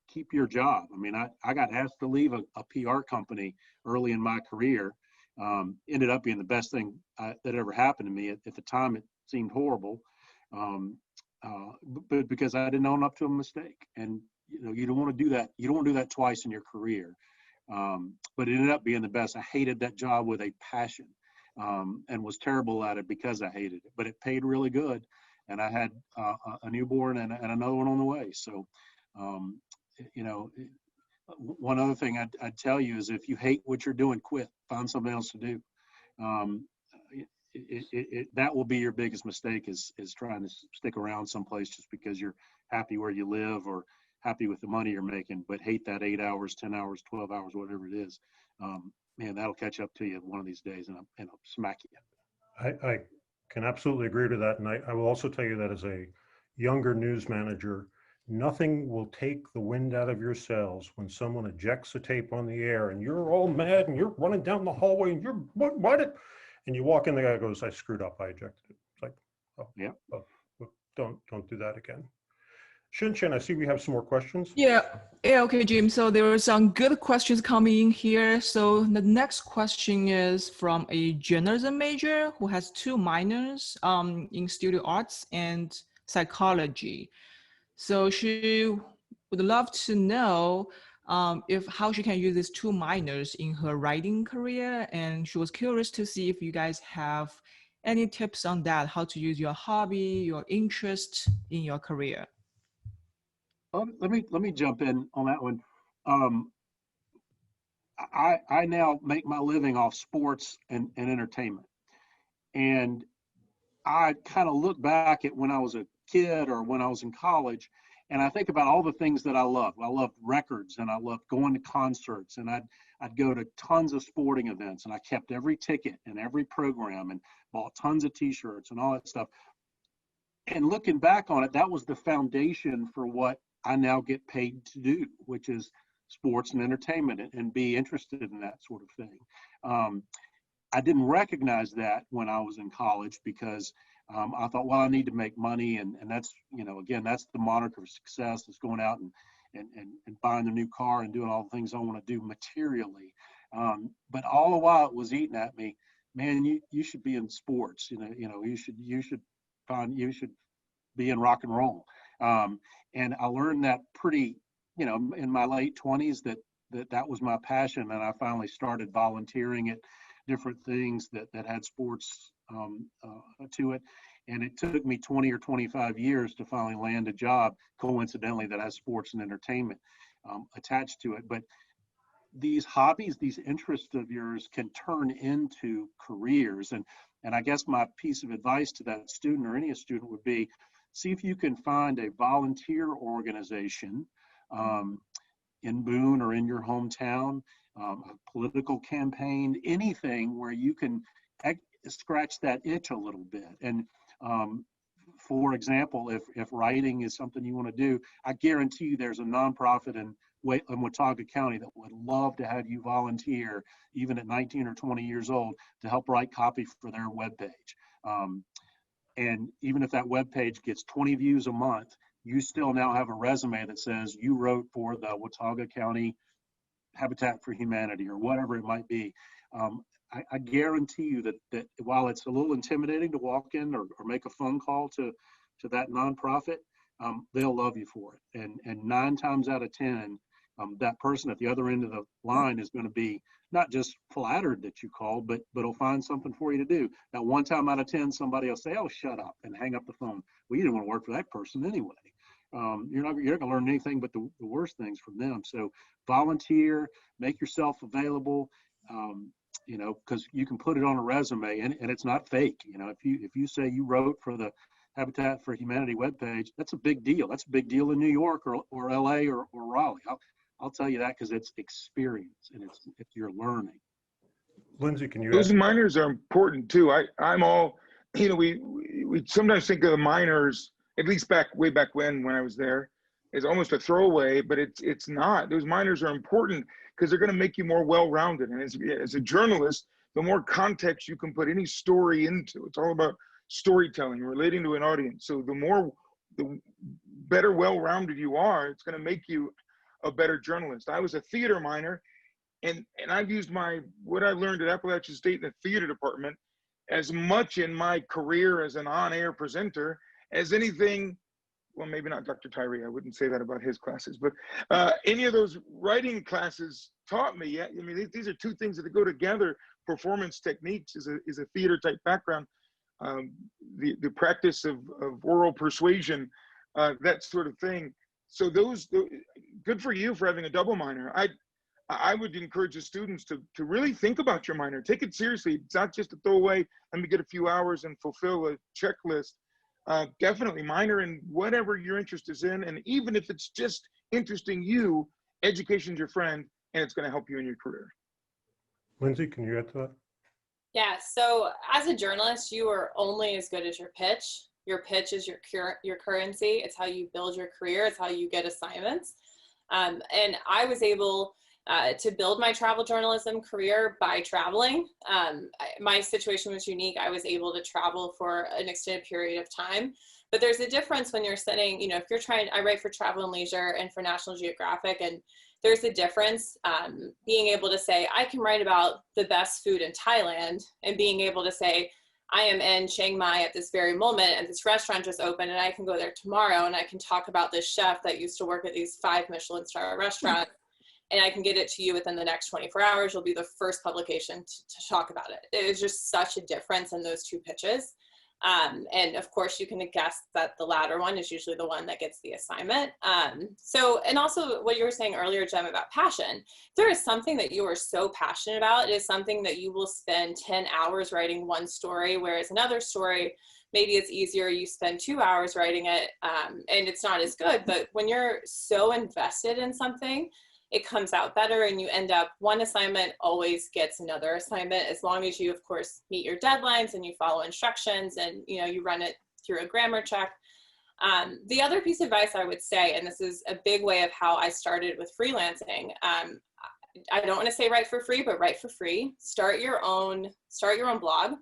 keep your job. I mean, I got asked to leave a PR company early in my career. Ended up being the best thing that ever happened to me. At the time, it seemed horrible, but because I didn't own up to a mistake. And you don't want to do that. You don't want to do that twice in your career. But it ended up being the best. I hated that job with a passion, and was terrible at it because I hated it. But it paid really good, and I had a newborn and another one on the way. So, one other thing I'd tell you is if you hate what you're doing, quit. Find something else to do. That will be your biggest mistake is trying to stick around someplace just because you're happy where you live or happy with the money you're making, but hate that 8 hours, 10 hours, 12 hours, whatever it is. Man, that'll catch up to you one of these days and I'll smack you. I can absolutely agree to that. And I will also tell you that as a younger news manager, nothing will take the wind out of your sails when someone ejects a tape on the air and you're all mad and you're running down the hallway and you're, why did, and you walk in, the guy goes, I screwed up, I ejected it. It's like, oh, yeah, oh, don't do that again. Shinshin, I see we have some more questions. Yeah, okay, Jim. So there are some good questions coming in here. So the next question is from a journalism major who has 2 minors in studio arts and psychology. So she would love to know how she can use these 2 minors in her writing career. And she was curious to see if you guys have any tips on that, how to use your hobby, your interest in your career. Let me jump in on that one. I now make my living off sports and entertainment. And I kind of look back at when I was a kid or when I was in college, and I think about all the things that I loved. I loved records and I loved going to concerts, and I'd go to tons of sporting events, and I kept every ticket and every program and bought tons of t-shirts and all that stuff. And looking back on it, that was the foundation for what I now get paid to do, which is sports and entertainment and be interested in that sort of thing. I didn't recognize that when I was in college because I thought, well, I need to make money. And that's, again, that's the moniker of success, is going out and buying the new car and doing all the things I want to do materially. But all the while it was eating at me, man, you should be in sports, you should be in rock and roll. And I learned that pretty, in my late 20s that was my passion. And I finally started volunteering at different things that had sports to it. And it took me 20 or 25 years to finally land a job, coincidentally, that has sports and entertainment attached to it. But these hobbies, these interests of yours can turn into careers. And I guess my piece of advice to that student or any student would be, see if you can find a volunteer organization in Boone or in your hometown, a political campaign, anything where you can scratch that itch a little bit. And for example, if writing is something you want to do, I guarantee you there's a nonprofit in Watauga County that would love to have you volunteer, even at 19 or 20 years old, to help write copy for their webpage. And even if that webpage gets 20 views a month, you still now have a resume that says you wrote for the Watauga County Habitat for Humanity or whatever it might be. I guarantee you that while it's a little intimidating to walk in or make a phone call to that nonprofit, they'll love you for it. And 9 times out of 10, that person at the other end of the line is going to be not just flattered that you called, but will find something for you to do. Now, 1 time out of 10, somebody will say, "Oh, shut up," and hang up the phone. Well, you didn't want to work for that person anyway. You're not going to learn anything but the worst things from them. So volunteer, make yourself available, because you can put it on a resume and it's not fake. If you say you wrote for the Habitat for Humanity webpage, that's a big deal. That's a big deal in New York or LA or Raleigh. I'll tell you that because it's experience and it's you're learning. Lindsay, can you Those add? minors are important too. I'm all, we sometimes think of the minors, at least way back when I was there, as almost a throwaway, but it's not. Those minors are important because they're going to make you more well-rounded. And as a journalist, the more context you can put any story into, it's all about storytelling, relating to an audience. So the better well-rounded you are, it's going to make you a better journalist. I was a theater minor, and I've used what I learned at Appalachian State in the theater department as much in my career as an on-air presenter as anything. Well, maybe not Dr. Tyree. I wouldn't say that about his classes, but any of those writing classes taught me. Yeah, I mean, these are two things that go together. Performance techniques is a theater type background. The practice of oral persuasion, that sort of thing. So good for you for having a double minor. I would encourage the students to really think about your minor. Take it seriously. It's not just a throwaway, let me get a few hours and fulfill a checklist. Definitely minor in whatever your interest is in. And even if it's just interesting you, education's your friend and it's going to help you in your career. Lindsay, can you add to that? Yeah, so as a journalist, you are only as good as your pitch. Your pitch is your currency. It's how you build your career. It's how you get assignments. And I was able to build my travel journalism career by traveling. My situation was unique. I was able to travel for an extended period of time. But there's a difference when you're sitting, if you're I write for Travel and Leisure and for National Geographic, and there's a difference being able to say, I can write about the best food in Thailand, and being able to say, I am in Chiang Mai at this very moment and this restaurant just opened and I can go there tomorrow and I can talk about this chef that used to work at these 5 Michelin star restaurants and I can get it to you within the next 24 hours. You'll be the first publication to talk about it. It is just such a difference in those two pitches. And of course you can guess that the latter one is usually the one that gets the assignment. And also what you were saying earlier, Jem, about passion. If there is something that you are so passionate about, it is something that you will spend 10 hours writing one story, whereas another story, maybe it's easier, you spend 2 hours writing it, and it's not as good. But when you're so invested in something, it comes out better and you end up, one assignment always gets another assignment, as long as you, of course, meet your deadlines and you follow instructions and, you run it through a grammar check. The other piece of advice I would say, and this is a big way of how I started with freelancing, I don't want to say write for free, but write for free. Start your own blog.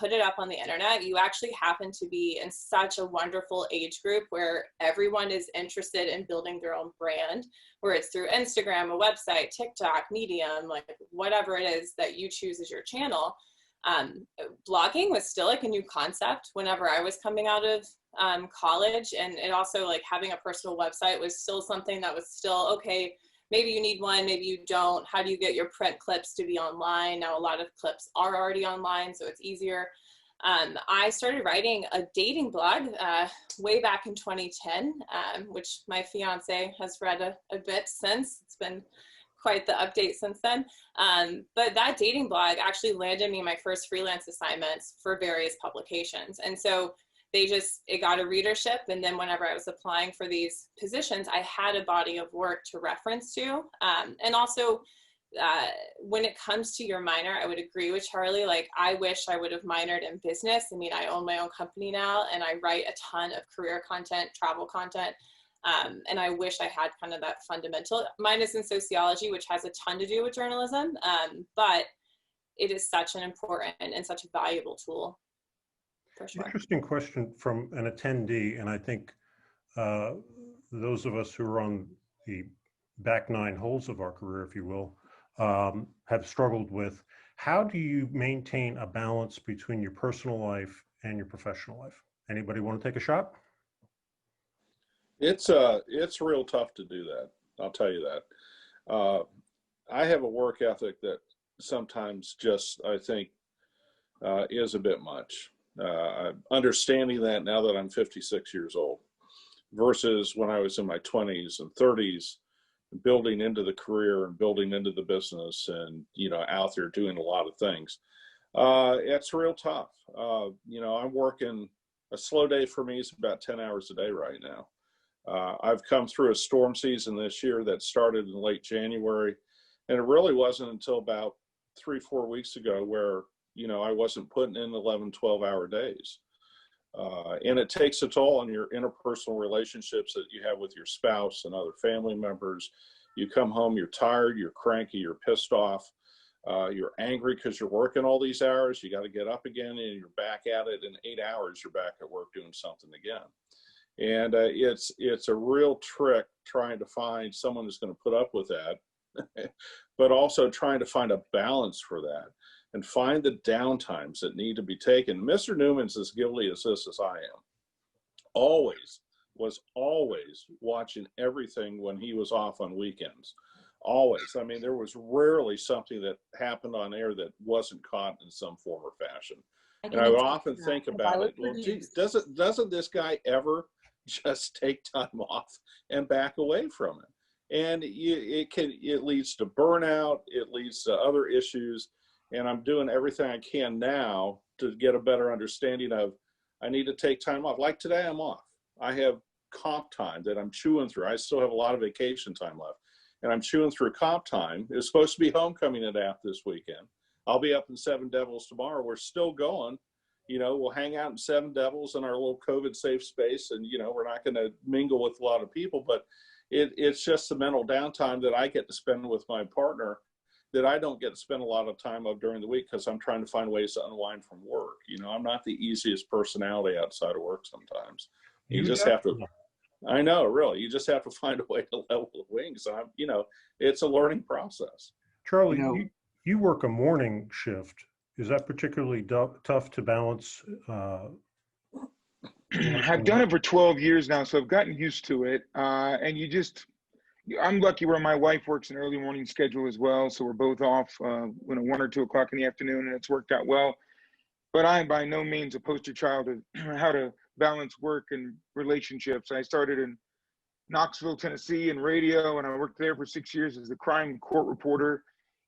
Put it up on the internet. You actually happen to be in such a wonderful age group where everyone is interested in building their own brand, where it's through Instagram, a website, TikTok, Medium, like whatever it is that you choose as your channel. Blogging was still like a new concept whenever I was coming out of college. And it also, like, having a personal website was still something that was still, okay, maybe you need one, maybe you don't. How do you get your print clips to be online? Now, a lot of clips are already online, so it's easier. I started writing a dating blog way back in 2010, which my fiance has read a bit since. It's been quite the update since then. But that dating blog actually landed me my first freelance assignments for various publications. And so it got a readership. And then whenever I was applying for these positions, I had a body of work to reference to. And also, when it comes to your minor, I would agree with Charlie. Like, I wish I would have minored in business. I mean, I own my own company now and I write a ton of career content, travel content. And I wish I had kind of that fundamental. Mine is in sociology, which has a ton to do with journalism. But it is such an important and such a valuable tool. For sure. Interesting question from an attendee, and I think those of us who are on the back 9 holes of our career, if you will, have struggled with. How do you maintain a balance between your personal life and your professional life? Anybody want to take a shot? It's real tough to do that. I'll tell you that. I have a work ethic that sometimes just, I think, is a bit much. I'm understanding that now that I'm 56 years old versus when I was in my 20s and 30s, building into the career and building into the business and, out there doing a lot of things. It's real tough. I'm working A slow day for me is about 10 hours a day right now. I've come through a storm season this year that started in late January, and it really wasn't until about 3-4 weeks ago where, you know, I wasn't putting in 11, 12-hour days. And it takes a toll on your interpersonal relationships that you have with your spouse and other family members. You come home, you're tired, you're cranky, you're pissed off, you're angry because you're working all these hours. You got to get up again, and you're back at it in 8 hours. You're back at work doing something again. And it's a real trick trying to find someone who's going to put up with that, but also trying to find a balance for that and find the downtimes that need to be taken. Mr. Newman's as guilty as this as I am. Was always watching everything when he was off on weekends. Always. I mean, there was rarely something that happened on air that wasn't caught in some form or fashion. And I would often think about it, well, geez, doesn't this guy ever just take time off and back away from it? And it leads to burnout, it leads to other issues. And I'm doing everything I can now to get a better understanding of, I need to take time off. Like today, I'm off. I have comp time that I'm chewing through. I still have a lot of vacation time left, and I'm chewing through comp time. It's supposed to be homecoming at App this weekend. I'll be up in Seven Devils tomorrow. We're still going. You know, we'll hang out in Seven Devils in our little COVID safe space, and, you know, we're not going to mingle with a lot of people, but it's just the mental downtime that I get to spend with my partner that I don't get to spend a lot of time of during the week because I'm trying to find ways to unwind from work. You know, I'm not the easiest personality outside of work sometimes. You just have to, I know, really, you just have to find a way to level the wings. You know, it's a learning process. Charlie, you work a morning shift. Is that particularly tough to balance? I've done it for 12 years now, so I've gotten used to it. And I'm lucky where my wife works an early morning schedule as well. So we're both off 1 or 2 o'clock in the afternoon, and it's worked out well. But I'm by no means a poster child of how to balance work and relationships. I started in Knoxville, Tennessee in radio, and I worked there for 6 years as the crime court reporter.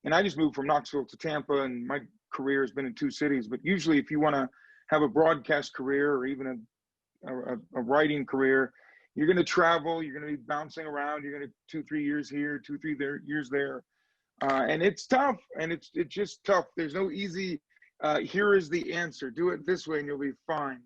And I just moved from Knoxville to Tampa, and my career has been in 2 cities. But usually if you want to have a broadcast career or even a writing career, you're going to travel, you're going to be bouncing around, you're going to 2-3 years here, 2-3 years there. And it's tough, and it's just tough. There's no easy, here is the answer, do it this way and you'll be fine.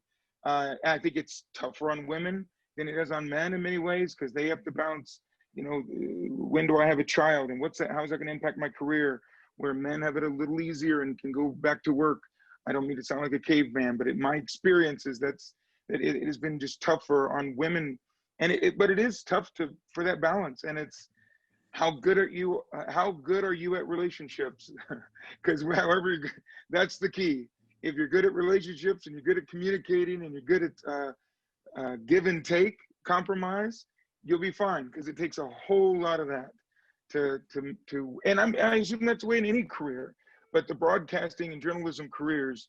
I think it's tougher on women than it is on men in many ways, because they have to balance, you know, when do I have a child and how is that going to impact my career, where men have it a little easier and can go back to work. I don't mean to sound like a caveman, but in my experiences, that it has been just tougher on women. But it is tough for that balance. And it's how good are you at relationships? Because that's the key. If you're good at relationships and you're good at communicating and you're good at give and take, compromise, you'll be fine, because it takes a whole lot of that and I assume that's the way in any career, but the broadcasting and journalism careers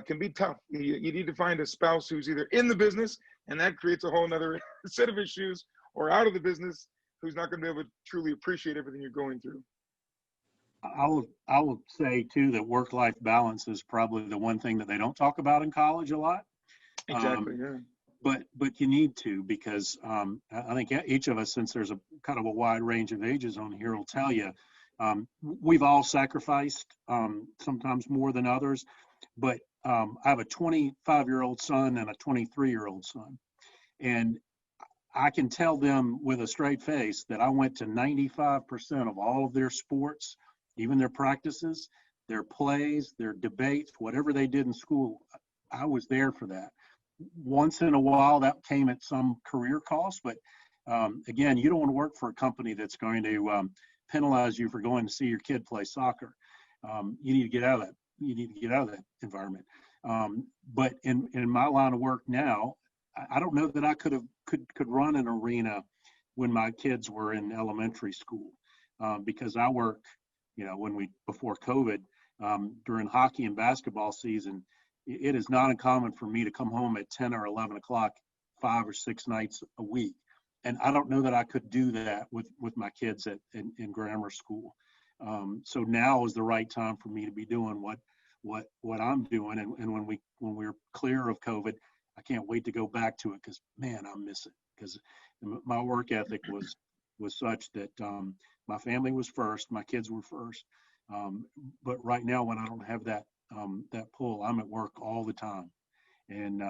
can be tough. You need to find a spouse who's either in the business, and that creates a whole nother set of issues, or out of the business, who's not going to be able to truly appreciate everything you're going through. I will say too that work-life balance is probably the one thing that they don't talk about in college a lot. Exactly. Yeah. But you need to, because I think each of us, since there's a kind of a wide range of ages on here, will tell you we've all sacrificed, sometimes more than others. But I have a 25-year-old son and a 23-year-old son, and I can tell them with a straight face that I went to 95% of all of their sports, even their practices, their plays, their debates, whatever they did in school. I was there for that. Once in a while, that came at some career cost, but again, you don't want to work for a company that's going to penalize you for going to see your kid play soccer. You need to get out of that. You need to get out of that environment. But in my line of work now, I don't know that I could run an arena when my kids were in elementary school, because I work, you know, before COVID, during hockey and basketball season. It is not uncommon for me to come home at 10 or 11 o'clock, 5 or 6 nights a week. And I don't know that I could do that with my kids in grammar school. So now is the right time for me to be doing what I'm doing. And when we're clear of COVID, I can't wait to go back to it because, man, I miss it. Because my work ethic was such that my family was first, my kids were first. But right now, when I don't have that pull, I'm at work all the time. And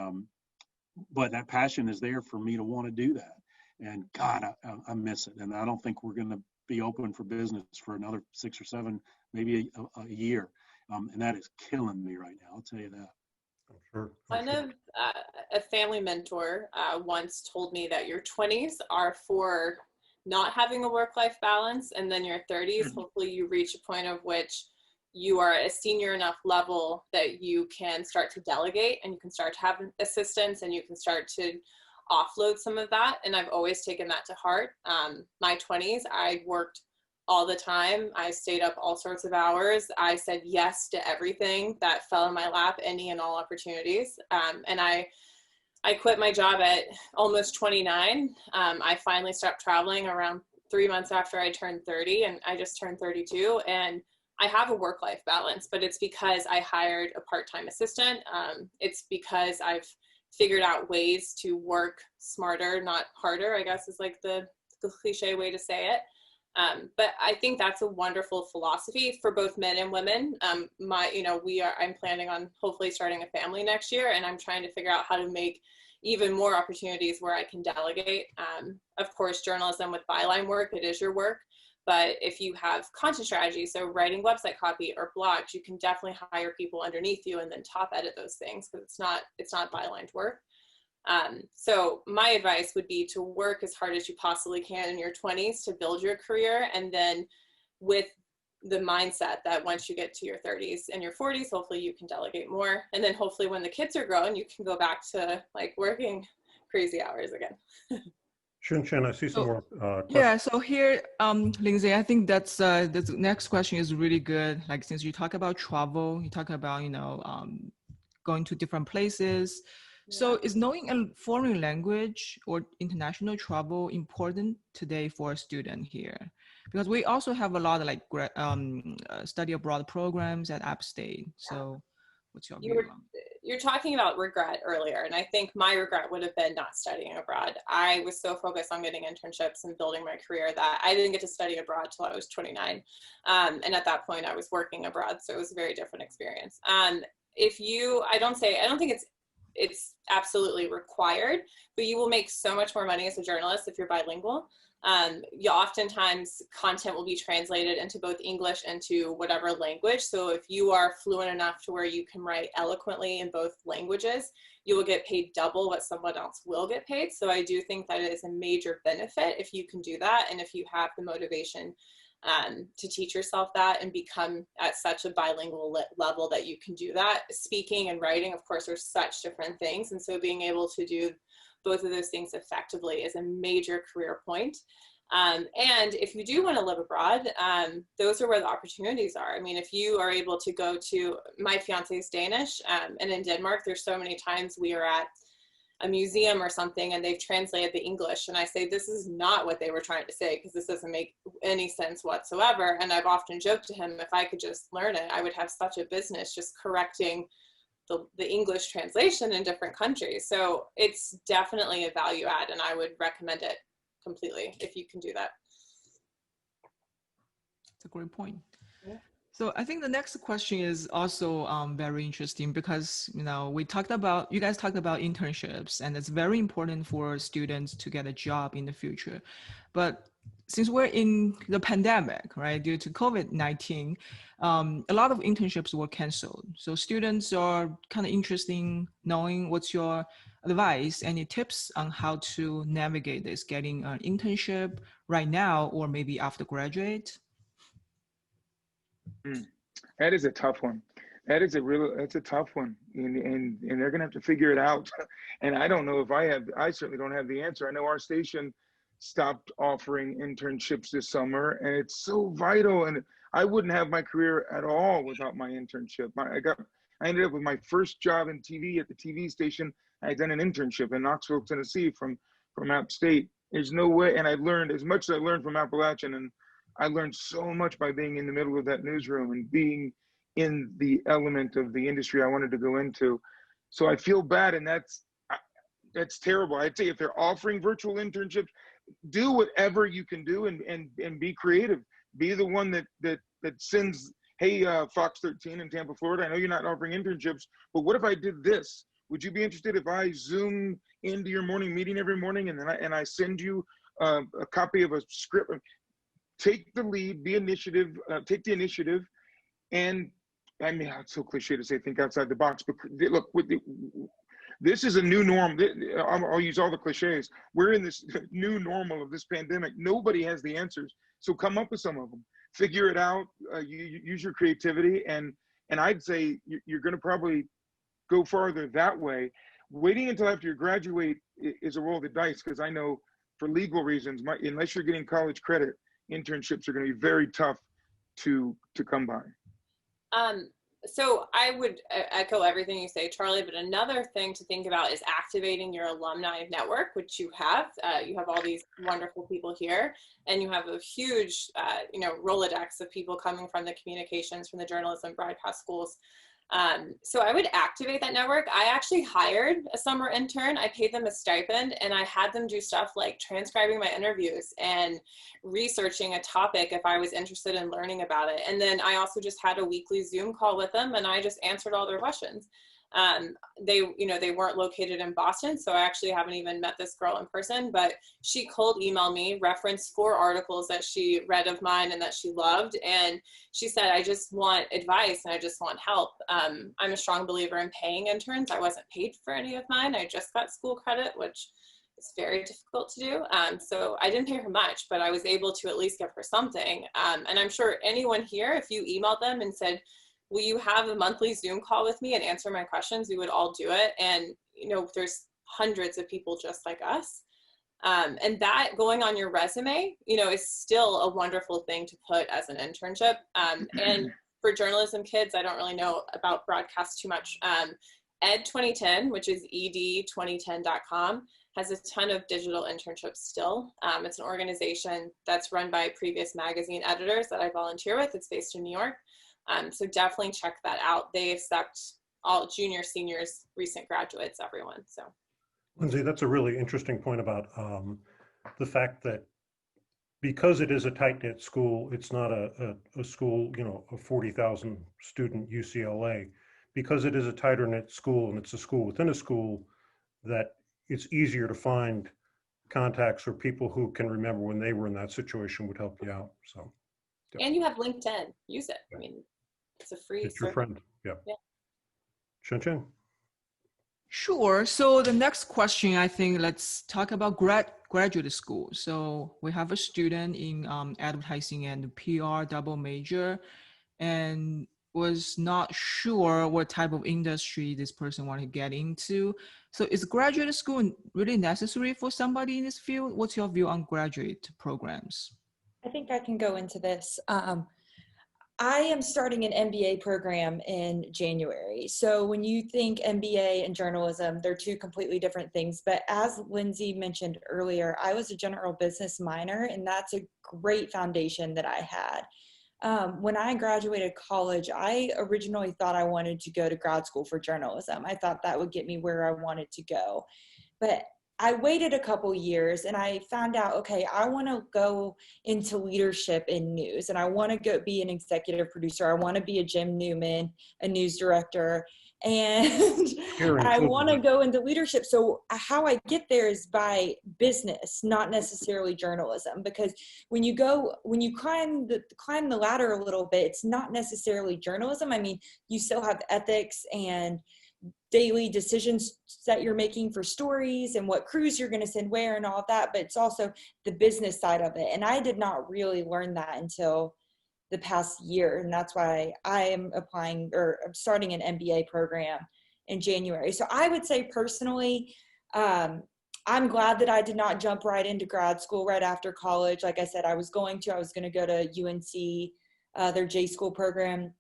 but that passion is there for me to want to do that. And God, I miss it. And I don't think we're going to be open for business for another 6 or 7, maybe a year. And that is killing me right now. I'll tell you that. I'm sure. One of a family mentor once told me that your 20s are for not having a work-life balance, and then your 30s, hopefully you reach a point of which you are a senior enough level that you can start to delegate and you can start to have assistants and you can start to offload some of that. And I've always taken that to heart. My 20s, I worked all the time. I stayed up all sorts of hours. I said yes to everything that fell in my lap, any and all opportunities. And I quit my job at almost 29. I finally stopped traveling around 3 months after I turned 30, and I just turned 32. And I have a work-life balance, but it's because I hired a part-time assistant. It's because I've figured out ways to work smarter, not harder, I guess is like the cliche way to say it. But I think that's a wonderful philosophy for both men and women. I'm planning on hopefully starting a family next year, and I'm trying to figure out how to make even more opportunities where I can delegate. Of course, journalism with byline work, it is your work. But if you have content strategy, so writing website copy or blogs, you can definitely hire people underneath you and then top edit those things because it's not bylined work. So my advice would be to work as hard as you possibly can in your 20s to build your career, and then with the mindset that once you get to your 30s and your 40s, hopefully you can delegate more, and then hopefully when the kids are grown, you can go back to like working crazy hours again. Chen, I see some more questions. Yeah, so here, Lindsay, I think that's the next question is really good. Like, since you talk about travel, you talk about, going to different places. Yeah. So is knowing a foreign language or international travel important today for a student here? Because we also have a lot of like study abroad programs at App State. So what's your view on? You're talking about regret earlier, and I think my regret would have been not studying abroad. I was so focused on getting internships and building my career that I didn't get to study abroad till I was 29. And at that point I was working abroad, so it was a very different experience. I don't think it's absolutely required, but you will make so much more money as a journalist if you're bilingual. Oftentimes content will be translated into both English and to whatever language. So if you are fluent enough to where you can write eloquently in both languages, you will get paid double what someone else will get paid. So I do think that it is a major benefit if you can do that, and if you have the motivation to teach yourself that and become at such a bilingual level that you can do that. Speaking and writing, of course, are such different things, and so being able to do both of those things effectively is a major career point. And if you do want to live abroad, those are where the opportunities are. I mean, if you are able to go to, my fiance is Danish, and in Denmark, there's so many times we are at a museum or something and they've translated the English, and I say, this is not what they were trying to say, because this doesn't make any sense whatsoever. And I've often joked to him, if I could just learn it, I would have such a business just correcting the English translation in different countries. So it's definitely a value add, and I would recommend it completely if you can do that. That's a great point. Yeah. So I think the next question is also very interesting, because you guys talked about internships, and it's very important for students to get a job in the future. But since we're in the pandemic, right, due to COVID-19, a lot of internships were canceled. So students are kind of interested in knowing what's your advice, any tips on how to navigate this, getting an internship right now or maybe after graduate? That is a tough one. That's a tough one. And they're going to have to figure it out. And I don't know if I certainly don't have the answer. I know our station stopped offering internships this summer, and it's so vital. And I wouldn't have my career at all without my internship. I ended up with my first job in TV at the TV station. I had done an internship in Knoxville, Tennessee from App State. There's no way. And I learned as much as I learned from Appalachian, and I learned so much by being in the middle of that newsroom and being in the element of the industry I wanted to go into. So I feel bad, and That's terrible. I'd say if they're offering virtual internships, do whatever you can do and be creative. Be the one that sends, hey, Fox 13 in Tampa, Florida, I know you're not offering internships, but what if I did this? Would you be interested if I Zoom into your morning meeting every morning and then I send you a copy of a script? Take the lead, take the initiative, and I mean, it's so cliche to say think outside the box, but look, this is a new norm. I'll use all the cliches. We're in this new normal of this pandemic. Nobody has the answers. So come up with some of them. Figure it out. Use your creativity. And I'd say you're going to probably go farther that way. Waiting until after you graduate is a roll of the dice, because I know for legal reasons, unless you're getting college credit, internships are going to be very tough to come by. So I would echo everything you say, Charlie, but another thing to think about is activating your alumni network, which you have. You have all these wonderful people here, and you have a huge, Rolodex of people coming from the communications, from the journalism, broadcast schools. So I would activate that network. I actually hired a summer intern. I paid them a stipend, and I had them do stuff like transcribing my interviews and researching a topic if I was interested in learning about it. And then I also just had a weekly Zoom call with them, and I just answered all their questions. They weren't located in Boston, so I actually haven't even met this girl in person, but she cold emailed me, referenced 4 articles that she read of mine and that she loved. And she said, I just want advice and I just want help. I'm a strong believer in paying interns. I wasn't paid for any of mine. I just got school credit, which is very difficult to do. So I didn't pay her much, but I was able to at least give her something. And I'm sure anyone here, if you emailed them and said, will you have a monthly Zoom call with me and answer my questions? We would all do it. And, there's hundreds of people just like us. And that going on your resume, is still a wonderful thing to put as an internship. And for journalism kids, I don't really know about broadcast too much. Ed 2010, which is ed2010.com, has a ton of digital internships still. It's an organization that's run by previous magazine editors that I volunteer with. It's based in New York. So definitely check that out. They accept all juniors, seniors, recent graduates, everyone. So, Lindsay, that's a really interesting point about the fact that because it is a tight-knit school, it's not a school, a 40,000 student UCLA. Because it is a tighter knit school and it's a school within a school, that it's easier to find contacts or people who can remember when they were in that situation would help you out. So. Yeah. And you have LinkedIn. Use it. I mean, it's a free. It's your friend. Yeah. Chen. Sure. So the next question, I think, let's talk about graduate school. So we have a student in advertising and PR double major, and was not sure what type of industry this person wanted to get into. So is graduate school really necessary for somebody in this field? What's your view on graduate programs? I think I can go into this. I am starting an MBA program in January. So when you think MBA and journalism, they're 2 completely different things. But as Lindsay mentioned earlier, I was a general business minor, and that's a great foundation that I had. When I graduated college, I originally thought I wanted to go to grad school for journalism. I thought that would get me where I wanted to go. But I waited a couple years and I found out, okay, I want to go into leadership in news, and I want to go be an executive producer. I want to be a Jim Newman, a news director, and I want to go into leadership. So how I get there is by business, not necessarily journalism, because when you climb the ladder a little bit, it's not necessarily journalism. I mean, you still have ethics and daily decisions that you're making for stories and what crews you're going to send where and all of that, but it's also the business side of it. And I did not really learn that until the past year. And that's why I am I'm starting an MBA program in January. So I would say personally, I'm glad that I did not jump right into grad school right after college. Like I said, I was going to go to UNC, their J School program.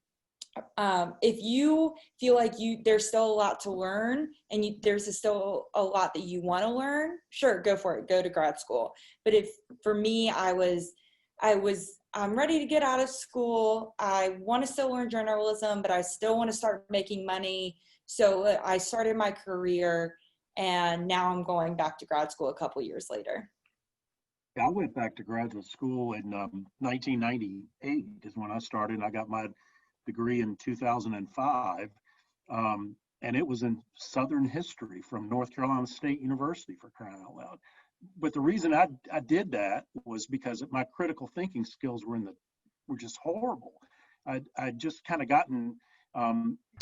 If you feel like there's still a lot to learn and there's still a lot that you want to learn, sure, go for it. Go to grad school. But for me, I'm ready to get out of school. I want to still learn journalism, but I still want to start making money. So I started my career And now I'm going back to grad school a couple years later. Yeah, I went back to graduate school in 1998 is when I started. I got my degree in 2005. And it was in Southern history from North Carolina State University, for crying out loud. But the reason I did that was because my critical thinking skills were just horrible. I'd just kind of gotten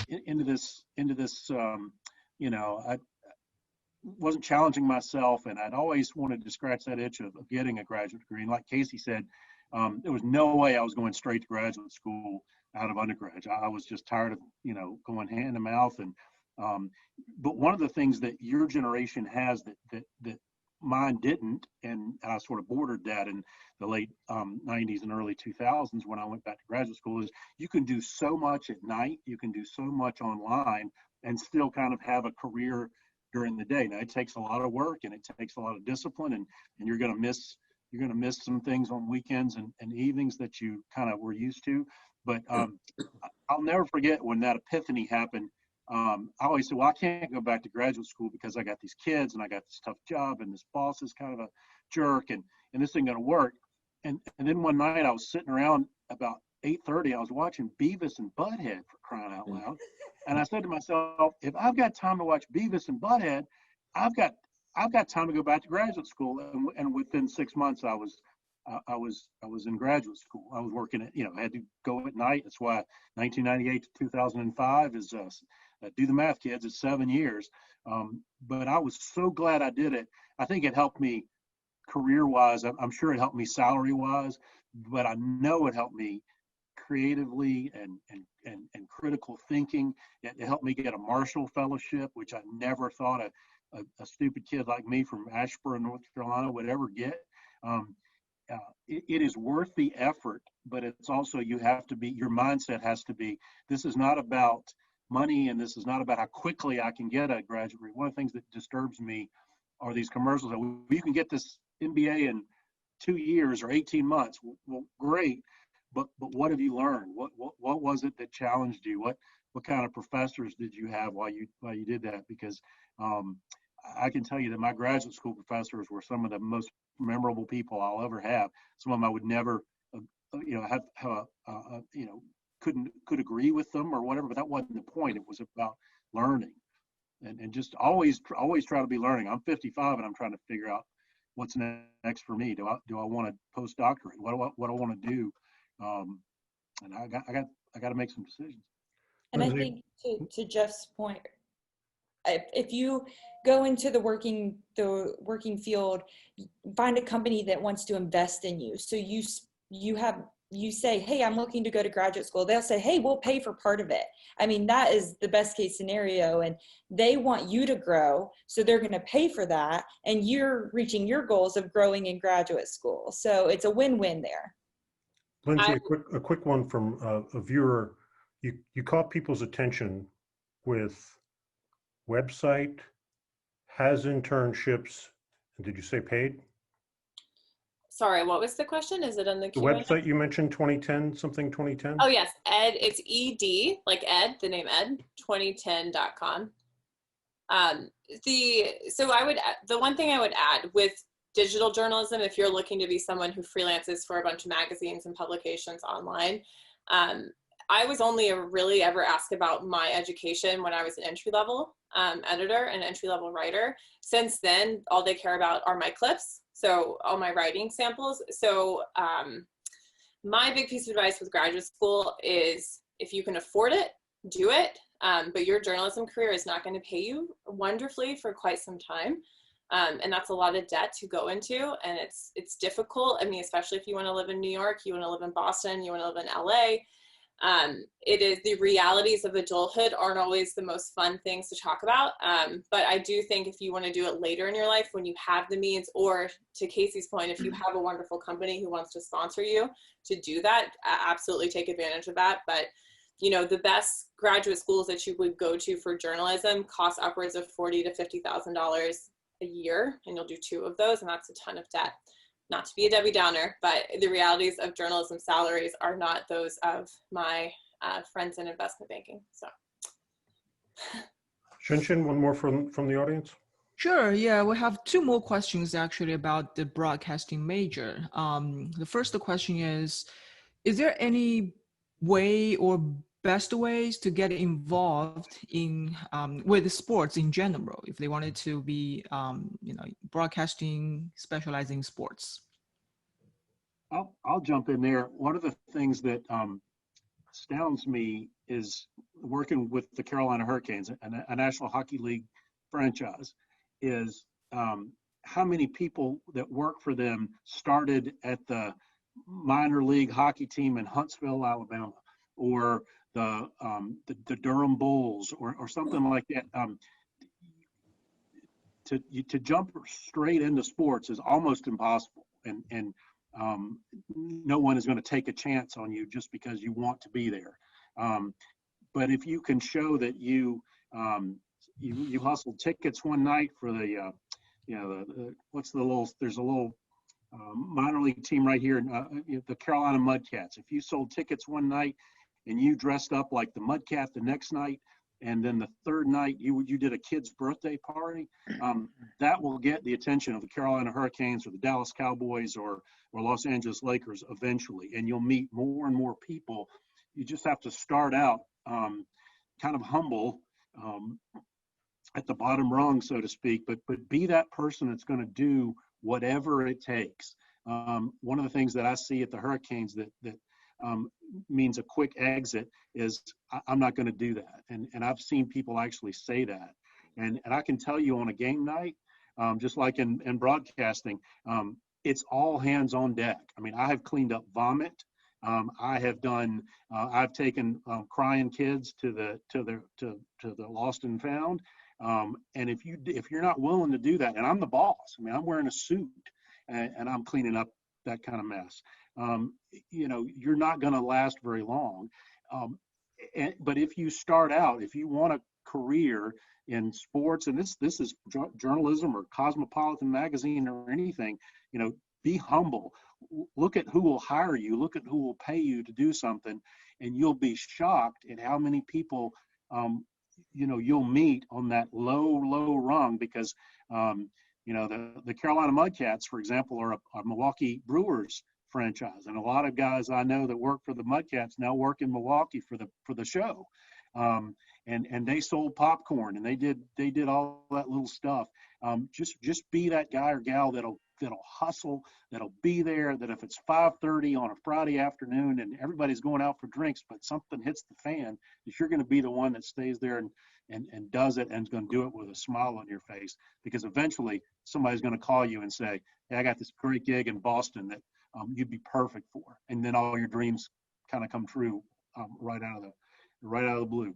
into this, I wasn't challenging myself, and I'd always wanted to scratch that itch of getting a graduate degree. And like Casey said, there was no way I was going straight to graduate school out of undergrad. I was just tired of, going hand to mouth. And but one of the things that your generation has that mine didn't, and I sort of bordered that in the late 90s and early 2000s when I went back to graduate school, is you can do so much at night, you can do so much online, and still kind of have a career during the day. Now it takes a lot of work and it takes a lot of discipline, and you're going to miss some things on weekends and evenings that you kind of were used to. But I'll never forget when that epiphany happened. I always said, well, I can't go back to graduate school because I got these kids and I got this tough job and this boss is kind of a jerk and this ain't going to work. And then one night I was sitting around about 8:30, I was watching Beavis and Butthead, for crying out loud. And I said to myself, if I've got time to watch Beavis and Butthead, I've got time to go back to graduate school. And within 6 months, I was in graduate school. I was working at, I had to go at night. That's why 1998 to 2005 is, do the math, kids, it's 7 years. But I was so glad I did it. I think it helped me career-wise. I'm sure it helped me salary-wise, but I know it helped me creatively and critical thinking. It helped me get a Marshall Fellowship, which I never thought a stupid kid like me from Ashburn, North Carolina would ever get. It is worth the effort, but it's also, your mindset has to be, this is not about money and this is not about how quickly I can get a graduate degree. One of the things that disturbs me are these commercials that you can get this MBA in 2 years or 18 months. Well, great, but what have you learned? What was it that challenged you? What kind of professors did you have while you did that? Because I can tell you that my graduate school professors were some of the most memorable people I'll ever have. Some of them I would never, could agree with them or whatever, but that wasn't the point. It was about learning and just always try to be learning. I'm 55 and I'm trying to figure out what's next for me. Do I want a postdoctorate? What do I want to do? And I got to make some decisions. And I think to Jeff's point, if you go into the working field, find a company that wants to invest in you. So you say, hey, I'm looking to go to graduate school. They'll say, hey, we'll pay for part of it. I mean, that is the best case scenario. And they want you to grow. So they're going to pay for that. And you're reaching your goals of growing in graduate school. So it's a win-win there. Lindsay, a quick one from a viewer. You caught people's attention with website, has internships, and did you say paid? Sorry, what was the question? Is it on the Q&A? Website you mentioned 2010? Oh yes, Ed, it's ED, like Ed, the name Ed, 2010.com. The one thing I would add with digital journalism, if you're looking to be someone who freelances for a bunch of magazines and publications online, I was only really ever asked about my education when I was an entry-level editor and entry-level writer. Since then, all they care about are my clips, so all my writing samples. So my big piece of advice with graduate school is, if you can afford it, do it. But your journalism career is not going to pay you wonderfully for quite some time. And that's a lot of debt to go into, and it's difficult. I mean, especially if you want to live in New York, you want to live in Boston, you want to live in LA. It is, the realities of adulthood aren't always the most fun things to talk about. But I do think if you want to do it later in your life, when you have the means, or to Casey's point, if you have a wonderful company who wants to sponsor you to do that, absolutely take advantage of that. But the best graduate schools that you would go to for journalism cost upwards of $40,000 to $50,000 a year, and you'll do 2 of those, and that's a ton of debt. Not to be a Debbie Downer, but the realities of journalism salaries are not those of my friends in investment banking. So, Shinshin, one more from the audience. Sure. Yeah, we have two more questions actually about the broadcasting major. The first question is there any way or best ways to get involved in with sports in general if they wanted to be, broadcasting, specializing in sports? I'll jump in there. One of the things that astounds me is working with the Carolina Hurricanes, a National Hockey League franchise, is how many people that work for them started at the minor league hockey team in Huntsville, Alabama, or the Durham Bulls, or something like that. To jump straight into sports is almost impossible, and no one is going to take a chance on you just because you want to be there. But if you can show that you hustled tickets one night for the there's a little minor league team right here, the Carolina Mudcats. If you sold tickets one night and you dressed up like the Mudcat the next night, and then the third night you did a kid's birthday party, that will get the attention of the Carolina Hurricanes or the Dallas Cowboys or Los Angeles Lakers eventually, and you'll meet more and more people. You just have to start out kind of humble, at the bottom rung, so to speak, but be that person that's going to do whatever it takes. One of the things that I see at the Hurricanes that means a quick exit is I'm not going to do that. And I've seen people actually say that. And I can tell you on a game night, just like in broadcasting, it's all hands on deck. I mean, I have cleaned up vomit. I've taken crying kids to the lost and found. And if you're not willing to do that, and I'm the boss, I mean, I'm wearing a suit and I'm cleaning up that kind of mess, you're not going to last very long. But if you start out, if you want a career in sports, and this is journalism or Cosmopolitan magazine or anything, be humble. Look at who will hire you. Look at who will pay you to do something, and you'll be shocked at how many people you'll meet on that low rung, because the Carolina Mudcats, for example, are a Milwaukee Brewers franchise, and a lot of guys I know that work for the Mudcats now work in Milwaukee for the show, and they sold popcorn and they did all that little stuff. Just be that guy or gal that'll hustle, that'll be there, that if it's 5:30 on a Friday afternoon and everybody's going out for drinks, but something hits the fan, that you're going to be the one that stays there and does it, and is going to do it with a smile on your face, because eventually somebody's going to call you and say, hey, I got this great gig in Boston that you'd be perfect for. And then all your dreams kind of come true right out of the blue.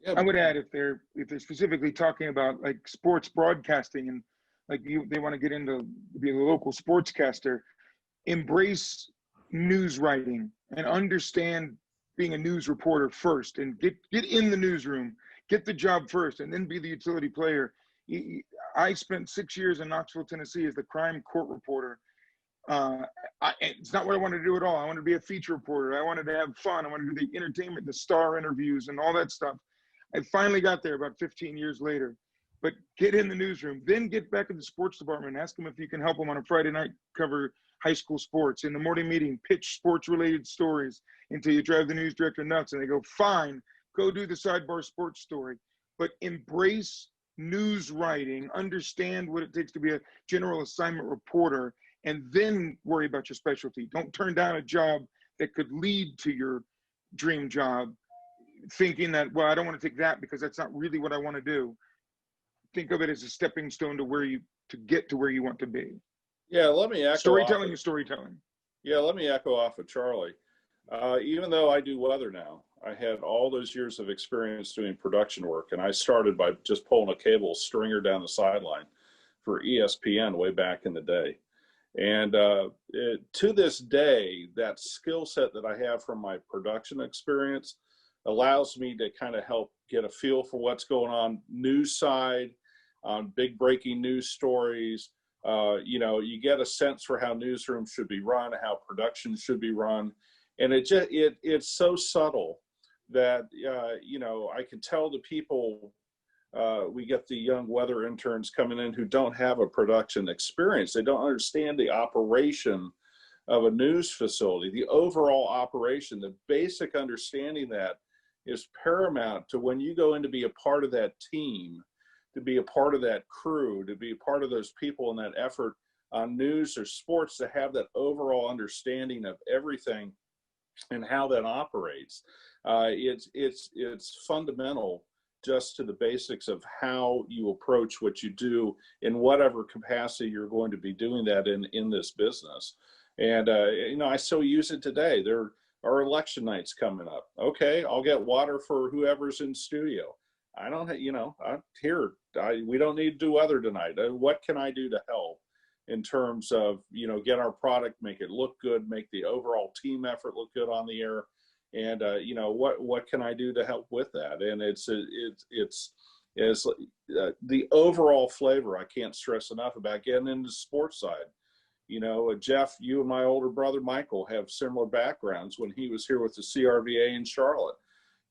Yeah, I would add, if they're specifically talking about like sports broadcasting, and like they want to get into being a local sportscaster, embrace news writing and understand being a news reporter first, and get in the newsroom, get the job first, and then be the utility player. I spent 6 years in Knoxville, Tennessee as the crime court reporter. It's not what I wanted to do at all. I wanted to be a feature reporter. I wanted to have fun. I wanted to do the entertainment, the star interviews and all that stuff. I finally got there about 15 years later. But get in the newsroom, then get back in the sports department and ask them if you can help them on a Friday night cover high school sports. In the morning meeting, pitch sports-related stories until you drive the news director nuts, and they go, fine, go do the sidebar sports story. But embrace news writing, understand what it takes to be a general assignment reporter, and then worry about your specialty. Don't turn down a job that could lead to your dream job, thinking that, well, I don't want to take that because that's not really what I want to do. Think of it as a stepping stone to get to where you want to be. Yeah, let me echo. Storytelling is storytelling. Yeah, let me echo off of Charlie. Even though I do weather now, I had all those years of experience doing production work, and I started by just pulling a cable stringer down the sideline for ESPN way back in the day. And to this day, that skill set that I have from my production experience allows me to kind of help get a feel for what's going on news side, on big breaking news stories. You get a sense for how newsrooms should be run, how production should be run. And it's so subtle that, I can tell the people we get the young weather interns coming in who don't have a production experience. They don't understand the operation of a news facility, the overall operation. The basic understanding that is paramount to when you go in to be a part of that team, to be a part of that crew, to be a part of those people in that effort on news or sports, to have that overall understanding of everything and how that operates. It's fundamental just to the basics of how you approach what you do in whatever capacity you're going to be doing that in this business. And, I still use it today. There are election nights coming up. Okay, I'll get water for whoever's in studio. I don't have, I'm here. We don't need to do weather tonight. What can I do to help in terms of, get our product, make it look good, make the overall team effort look good on the air? And, what can I do to help with that? And it's the overall flavor. I can't stress enough about getting into the sports side. Jeff, you and my older brother, Michael, have similar backgrounds when he was here with the CRVA in Charlotte.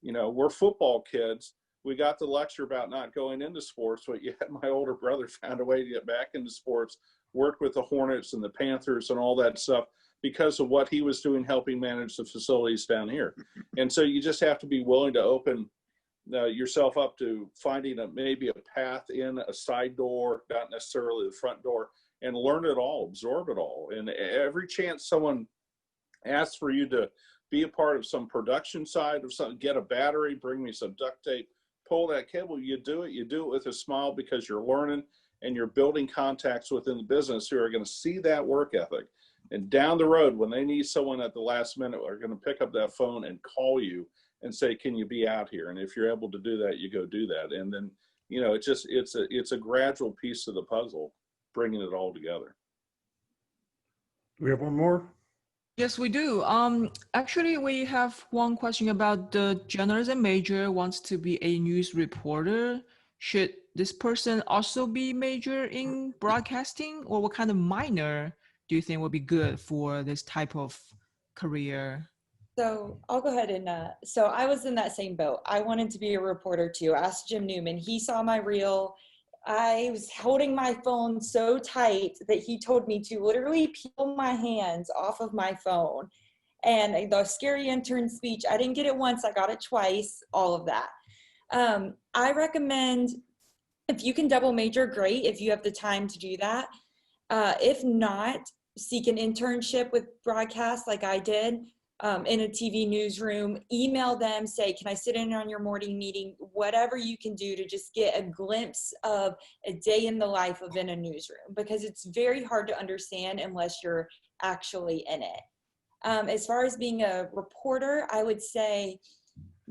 We're football kids. We got the lecture about not going into sports, but yet my older brother found a way to get back into sports, worked with the Hornets and the Panthers and all that stuff because of what he was doing, helping manage the facilities down here. And so you just have to be willing to open yourself up to finding maybe a path in, a side door, not necessarily the front door, and learn it all, absorb it all. And every chance someone asks for you to be a part of some production side of something, get a battery, bring me some duct tape, pull that cable, you do it with a smile, because you're learning and you're building contacts within the business who are going to see that work ethic. And down the road, when they need someone at the last minute, are going to pick up that phone and call you and say, can you be out here? And if you're able to do that, you go do that. And then, it's a gradual piece of the puzzle, bringing it all together. Do we have one more? Yes, we do. Actually, we have one question about the journalism major wants to be a news reporter. Should this person also be major in broadcasting, or what kind of minor do you think would be good for this type of career? So I'll go ahead and, so I was in that same boat. I wanted to be a reporter too. Ask Jim Newman. He saw my reel. I was holding my phone so tight that he told me to literally peel my hands off of my phone. And the scary intern speech, I didn't get it once, I got it twice, all of that. I recommend, if you can double major, great, if you have the time to do that. If not, seek an internship with broadcast like I did, in a TV newsroom. Email them, say, can I sit in on your morning meeting? Whatever you can do to just get a glimpse of a day in the life of in a newsroom, because it's very hard to understand unless you're actually in it. As far as being a reporter, I would say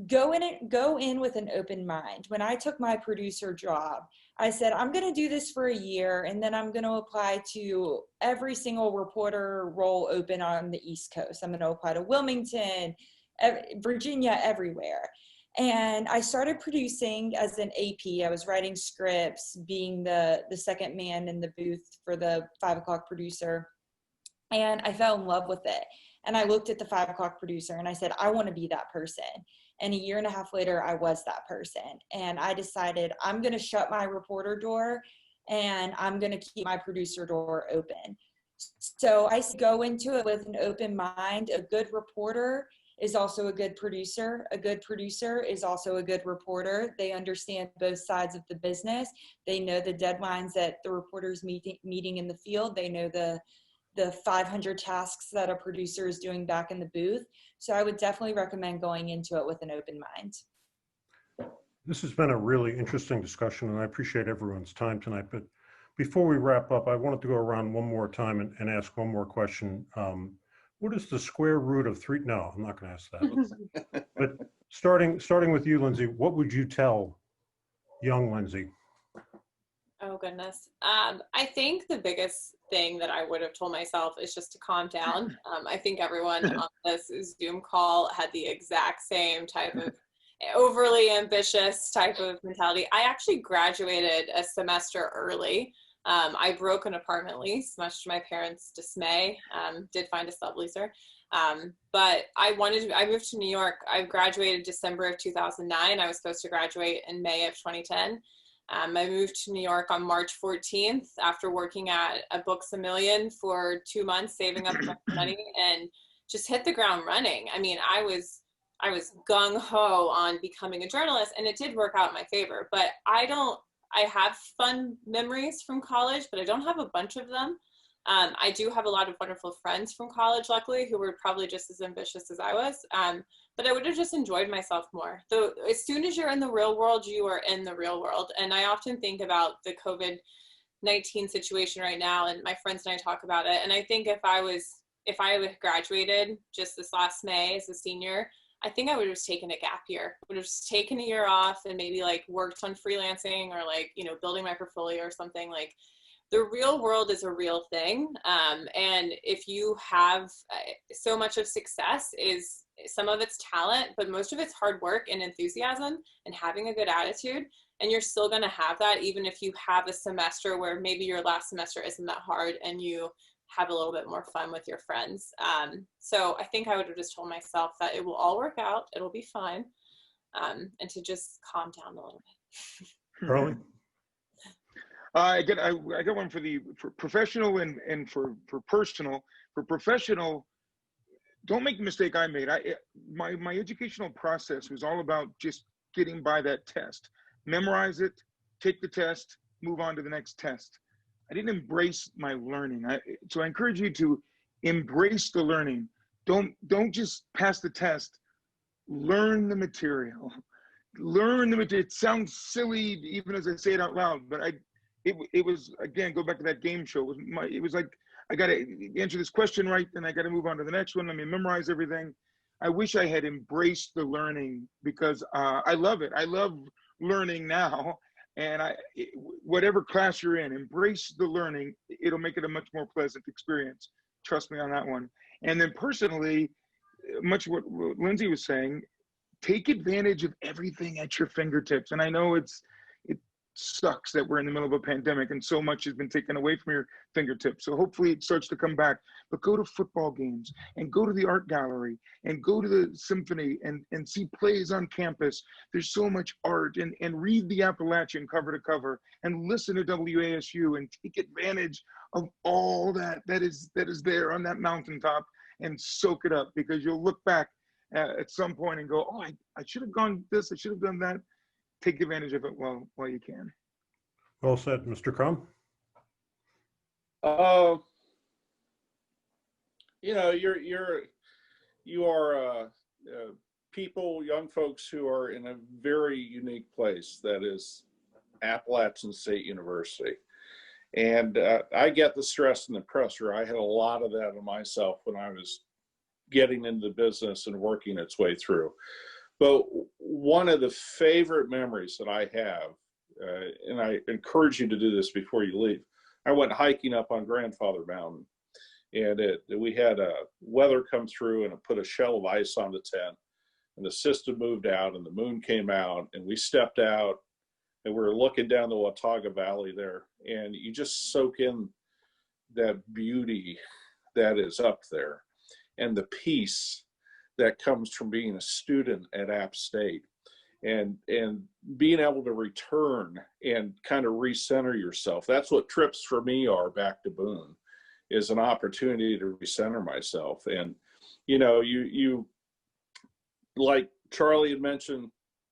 go in with an open mind. When I took my producer job, I said, I'm going to do this for a year, and then I'm going to apply to every single reporter role open on the East Coast. I'm going to apply to Wilmington, Virginia, everywhere. And I started producing as an AP. I was writing scripts, being the second man in the booth for the 5 o'clock producer. And I fell in love with it. And I looked at the 5 o'clock producer and I said, I want to be that person. And a year and a half later, I was that person. And I decided I'm going to shut my reporter door and I'm going to keep my producer door open. So I go into it with an open mind. A good reporter is also a good producer. A good producer is also a good reporter. They understand both sides of the business. They know the deadlines that the reporter's meeting in the field. They know the 500 tasks that a producer is doing back in the booth. So I would definitely recommend going into it with an open mind. This has been a really interesting discussion, and I appreciate everyone's time tonight. But before we wrap up, I wanted to go around one more time and ask one more question. What is the square root of 3? No, I'm not going to ask that. But starting with you, Lindsay, what would you tell young Lindsay? Oh, goodness. I think the biggest thing that I would have told myself is just to calm down. I think everyone on this Zoom call had the exact same type of overly ambitious type of mentality. I actually graduated a semester early. I broke an apartment lease, much to my parents' dismay. Did find a subleaser. But I moved to New York. I graduated December of 2009. I was supposed to graduate in May of 2010. I moved to New York on March 14th after working at a Books A Million for 2 months, saving up enough money, and just hit the ground running. I mean, I was gung-ho on becoming a journalist, and it did work out in my favor. But I have fun memories from college, but I don't have a bunch of them. I do have a lot of wonderful friends from college, luckily, who were probably just as ambitious as I was. But I would have just enjoyed myself more. Though as soon as you're in the real world, you are in the real world. And I often think about the COVID-19 situation right now, and my friends and I talk about it. And I think if I had graduated just this last May as a senior, I think I would have taken a gap year. Would have just taken a year off and maybe like worked on freelancing or like, you know, building my portfolio or something. Like, the real world is a real thing. And if you have so much of success is some of it's talent, but most of it's hard work and enthusiasm and having a good attitude. And you're still going to have that even if you have a semester where maybe your last semester isn't that hard and you have a little bit more fun with your friends. So I think I would have just told myself that it will all work out. It'll be fine. And to just calm down a little bit. Charlie? I got one for professional and for personal. For professional, don't make the mistake I made. My educational process was all about just getting by that test, memorize it, take the test, move on to the next test. I didn't embrace my learning. So I encourage you to embrace the learning. Don't just pass the test. Learn the material. Learn the material. It sounds silly even as I say it out loud, but it was, again, go back to that game show. It was like, I got to answer this question right, then I got to move on to the next one. Let me memorize everything. I wish I had embraced the learning because I love it. I love learning now. And whatever class you're in, embrace the learning. It'll make it a much more pleasant experience. Trust me on that one. And then personally, much what Lindsay was saying, take advantage of everything at your fingertips. And I know it sucks that we're in the middle of a pandemic and so much has been taken away from your fingertips. So hopefully it starts to come back. But go to football games and go to the art gallery and go to the symphony and see plays on campus. There's so much art, and read the Appalachian cover to cover and listen to WASU and take advantage of all that is there on that mountaintop and soak it up, because you'll look back at some point and go, oh, I should have gone this, I should have done that. Take advantage of it while you can. Well said, Mr. Crum. You know, you are people, young folks who are in a very unique place that is Appalachian State University. And I get the stress and the pressure. I had a lot of that on myself when I was getting into the business and working its way through. But one of the favorite memories that I have, and I encourage you to do this before you leave, I went hiking up on Grandfather Mountain, and we had weather come through and it put a shell of ice on the tent, and the system moved out and the moon came out, and we stepped out and we were looking down the Watauga Valley there, and you just soak in that beauty that is up there and the peace that comes from being a student at App State, and being able to return and kind of recenter yourself. That's what trips for me are back to Boone, is an opportunity to recenter myself. And, you know, you like Charlie had mentioned,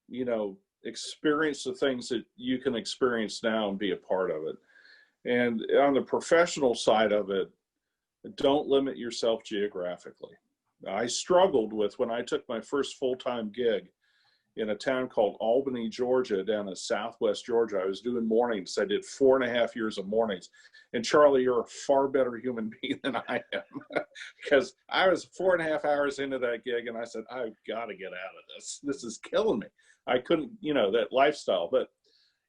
you know, experience the things that you can experience now and be a part of it. And on the professional side of it, don't limit yourself geographically. I struggled with when I took my first full-time gig in a town called Albany, Georgia, down in Southwest Georgia. I was doing mornings. I did 4.5 years of mornings. And Charlie, you're a far better human being than I am, because I was 4.5 hours into that gig and I said, I've got to get out of this. This is killing me. I couldn't, you know, that lifestyle, but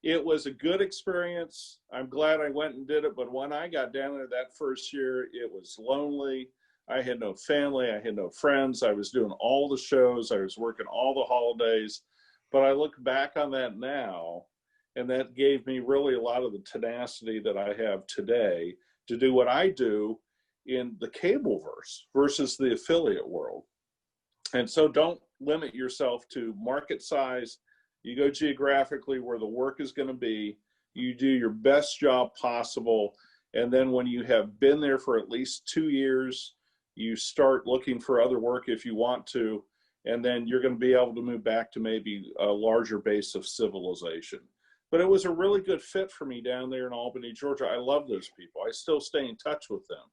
it was a good experience. I'm glad I went and did it. But when I got down there that first year, it was lonely. I had no family, I had no friends. I was doing all the shows, I was working all the holidays. But I look back on that now, and that gave me really a lot of the tenacity that I have today to do what I do in the cable verse versus the affiliate world. And so don't limit yourself to market size. You go geographically where the work is going to be. You do your best job possible. And then when you have been there for at least 2 years, you start looking for other work if you want to. And then you're going to be able to move back to maybe a larger base of civilization. But it was a really good fit for me down there in Albany, Georgia. I love those people. I still stay in touch with them.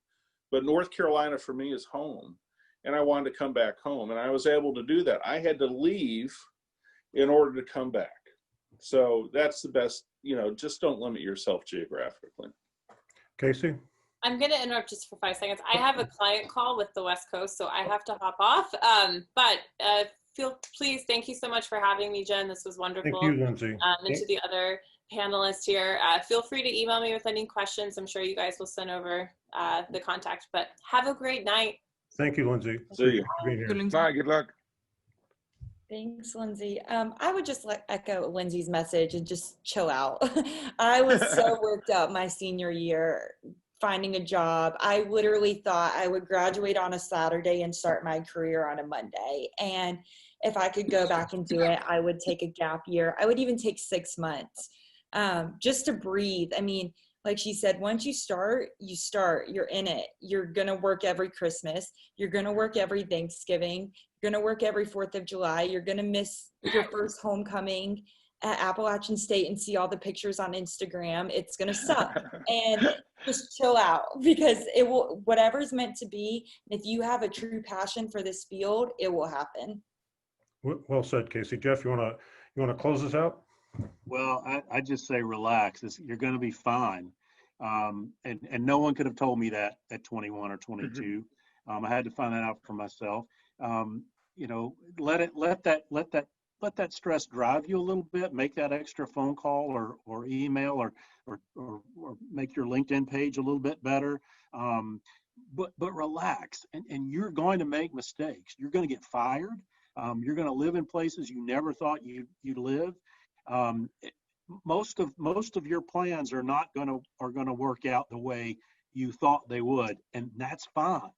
But North Carolina for me is home. And I wanted to come back home. And I was able to do that. I had to leave in order to come back. So that's the best, you know, just don't limit yourself geographically. Casey? I'm going to interrupt just for 5 seconds. I have a client call with the West Coast, so I have to hop off. Please, thank you so much for having me, Jen. This was wonderful. Thank you, Lindsay. And to the other panelists here, feel free to email me with any questions. I'm sure you guys will send over the contact, but have a great night. Thank you, Lindsay. See you. Bye, good luck. Thanks, Lindsay. I would just echo Lindsay's message and just chill out. I was so worked up my senior year finding a job. I literally thought I would graduate on a Saturday and start my career on a Monday. And if I could go back and do it, I would take a gap year. I would even take 6 months just to breathe. I mean, like she said, once you start, you're in it. You're going to work every Christmas. You're going to work every Thanksgiving. You're going to work every 4th of July. You're going to miss your first homecoming at Appalachian State and see all the pictures on Instagram. It's going to suck. And just chill out, because it will, whatever's meant to be. If you have a true passion for this field, it will happen. Well said, Casey. Jeff, you want to close us out? Well, I just say relax. You're going to be fine. And no one could have told me that at 21 or 22. I had to find that out for myself. You know, let that stress drive you a little bit. Make that extra phone call or email or make your LinkedIn page a little bit better. But relax, and you're going to make mistakes. You're going to get fired. You're going to live in places you never thought you'd live. Most of your plans are going to work out the way you thought they would, and that's fine.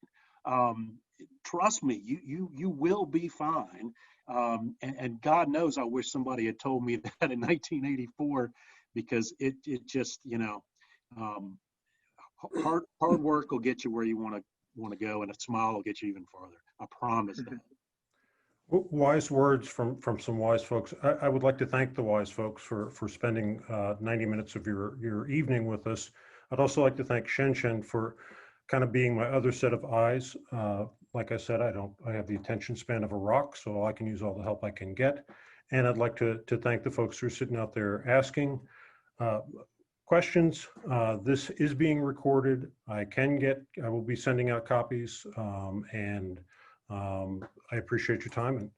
Trust me, you will be fine. And God knows, I wish somebody had told me that in 1984, because it just, you know, hard work will get you where you want to go, and a smile will get you even farther. I promise that. Wise words from some wise folks. I would like to thank the wise folks for spending 90 minutes of your evening with us. I'd also like to thank Shen for kind of being my other set of eyes. Like I said, I have the attention span of a rock, so I can use all the help I can get. And I'd like to thank the folks who are sitting out there asking questions. This is being recorded. I will be sending out copies, and I appreciate your time,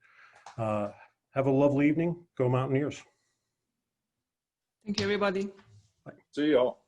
and have a lovely evening. Go Mountaineers. Thank you, everybody. See y'all.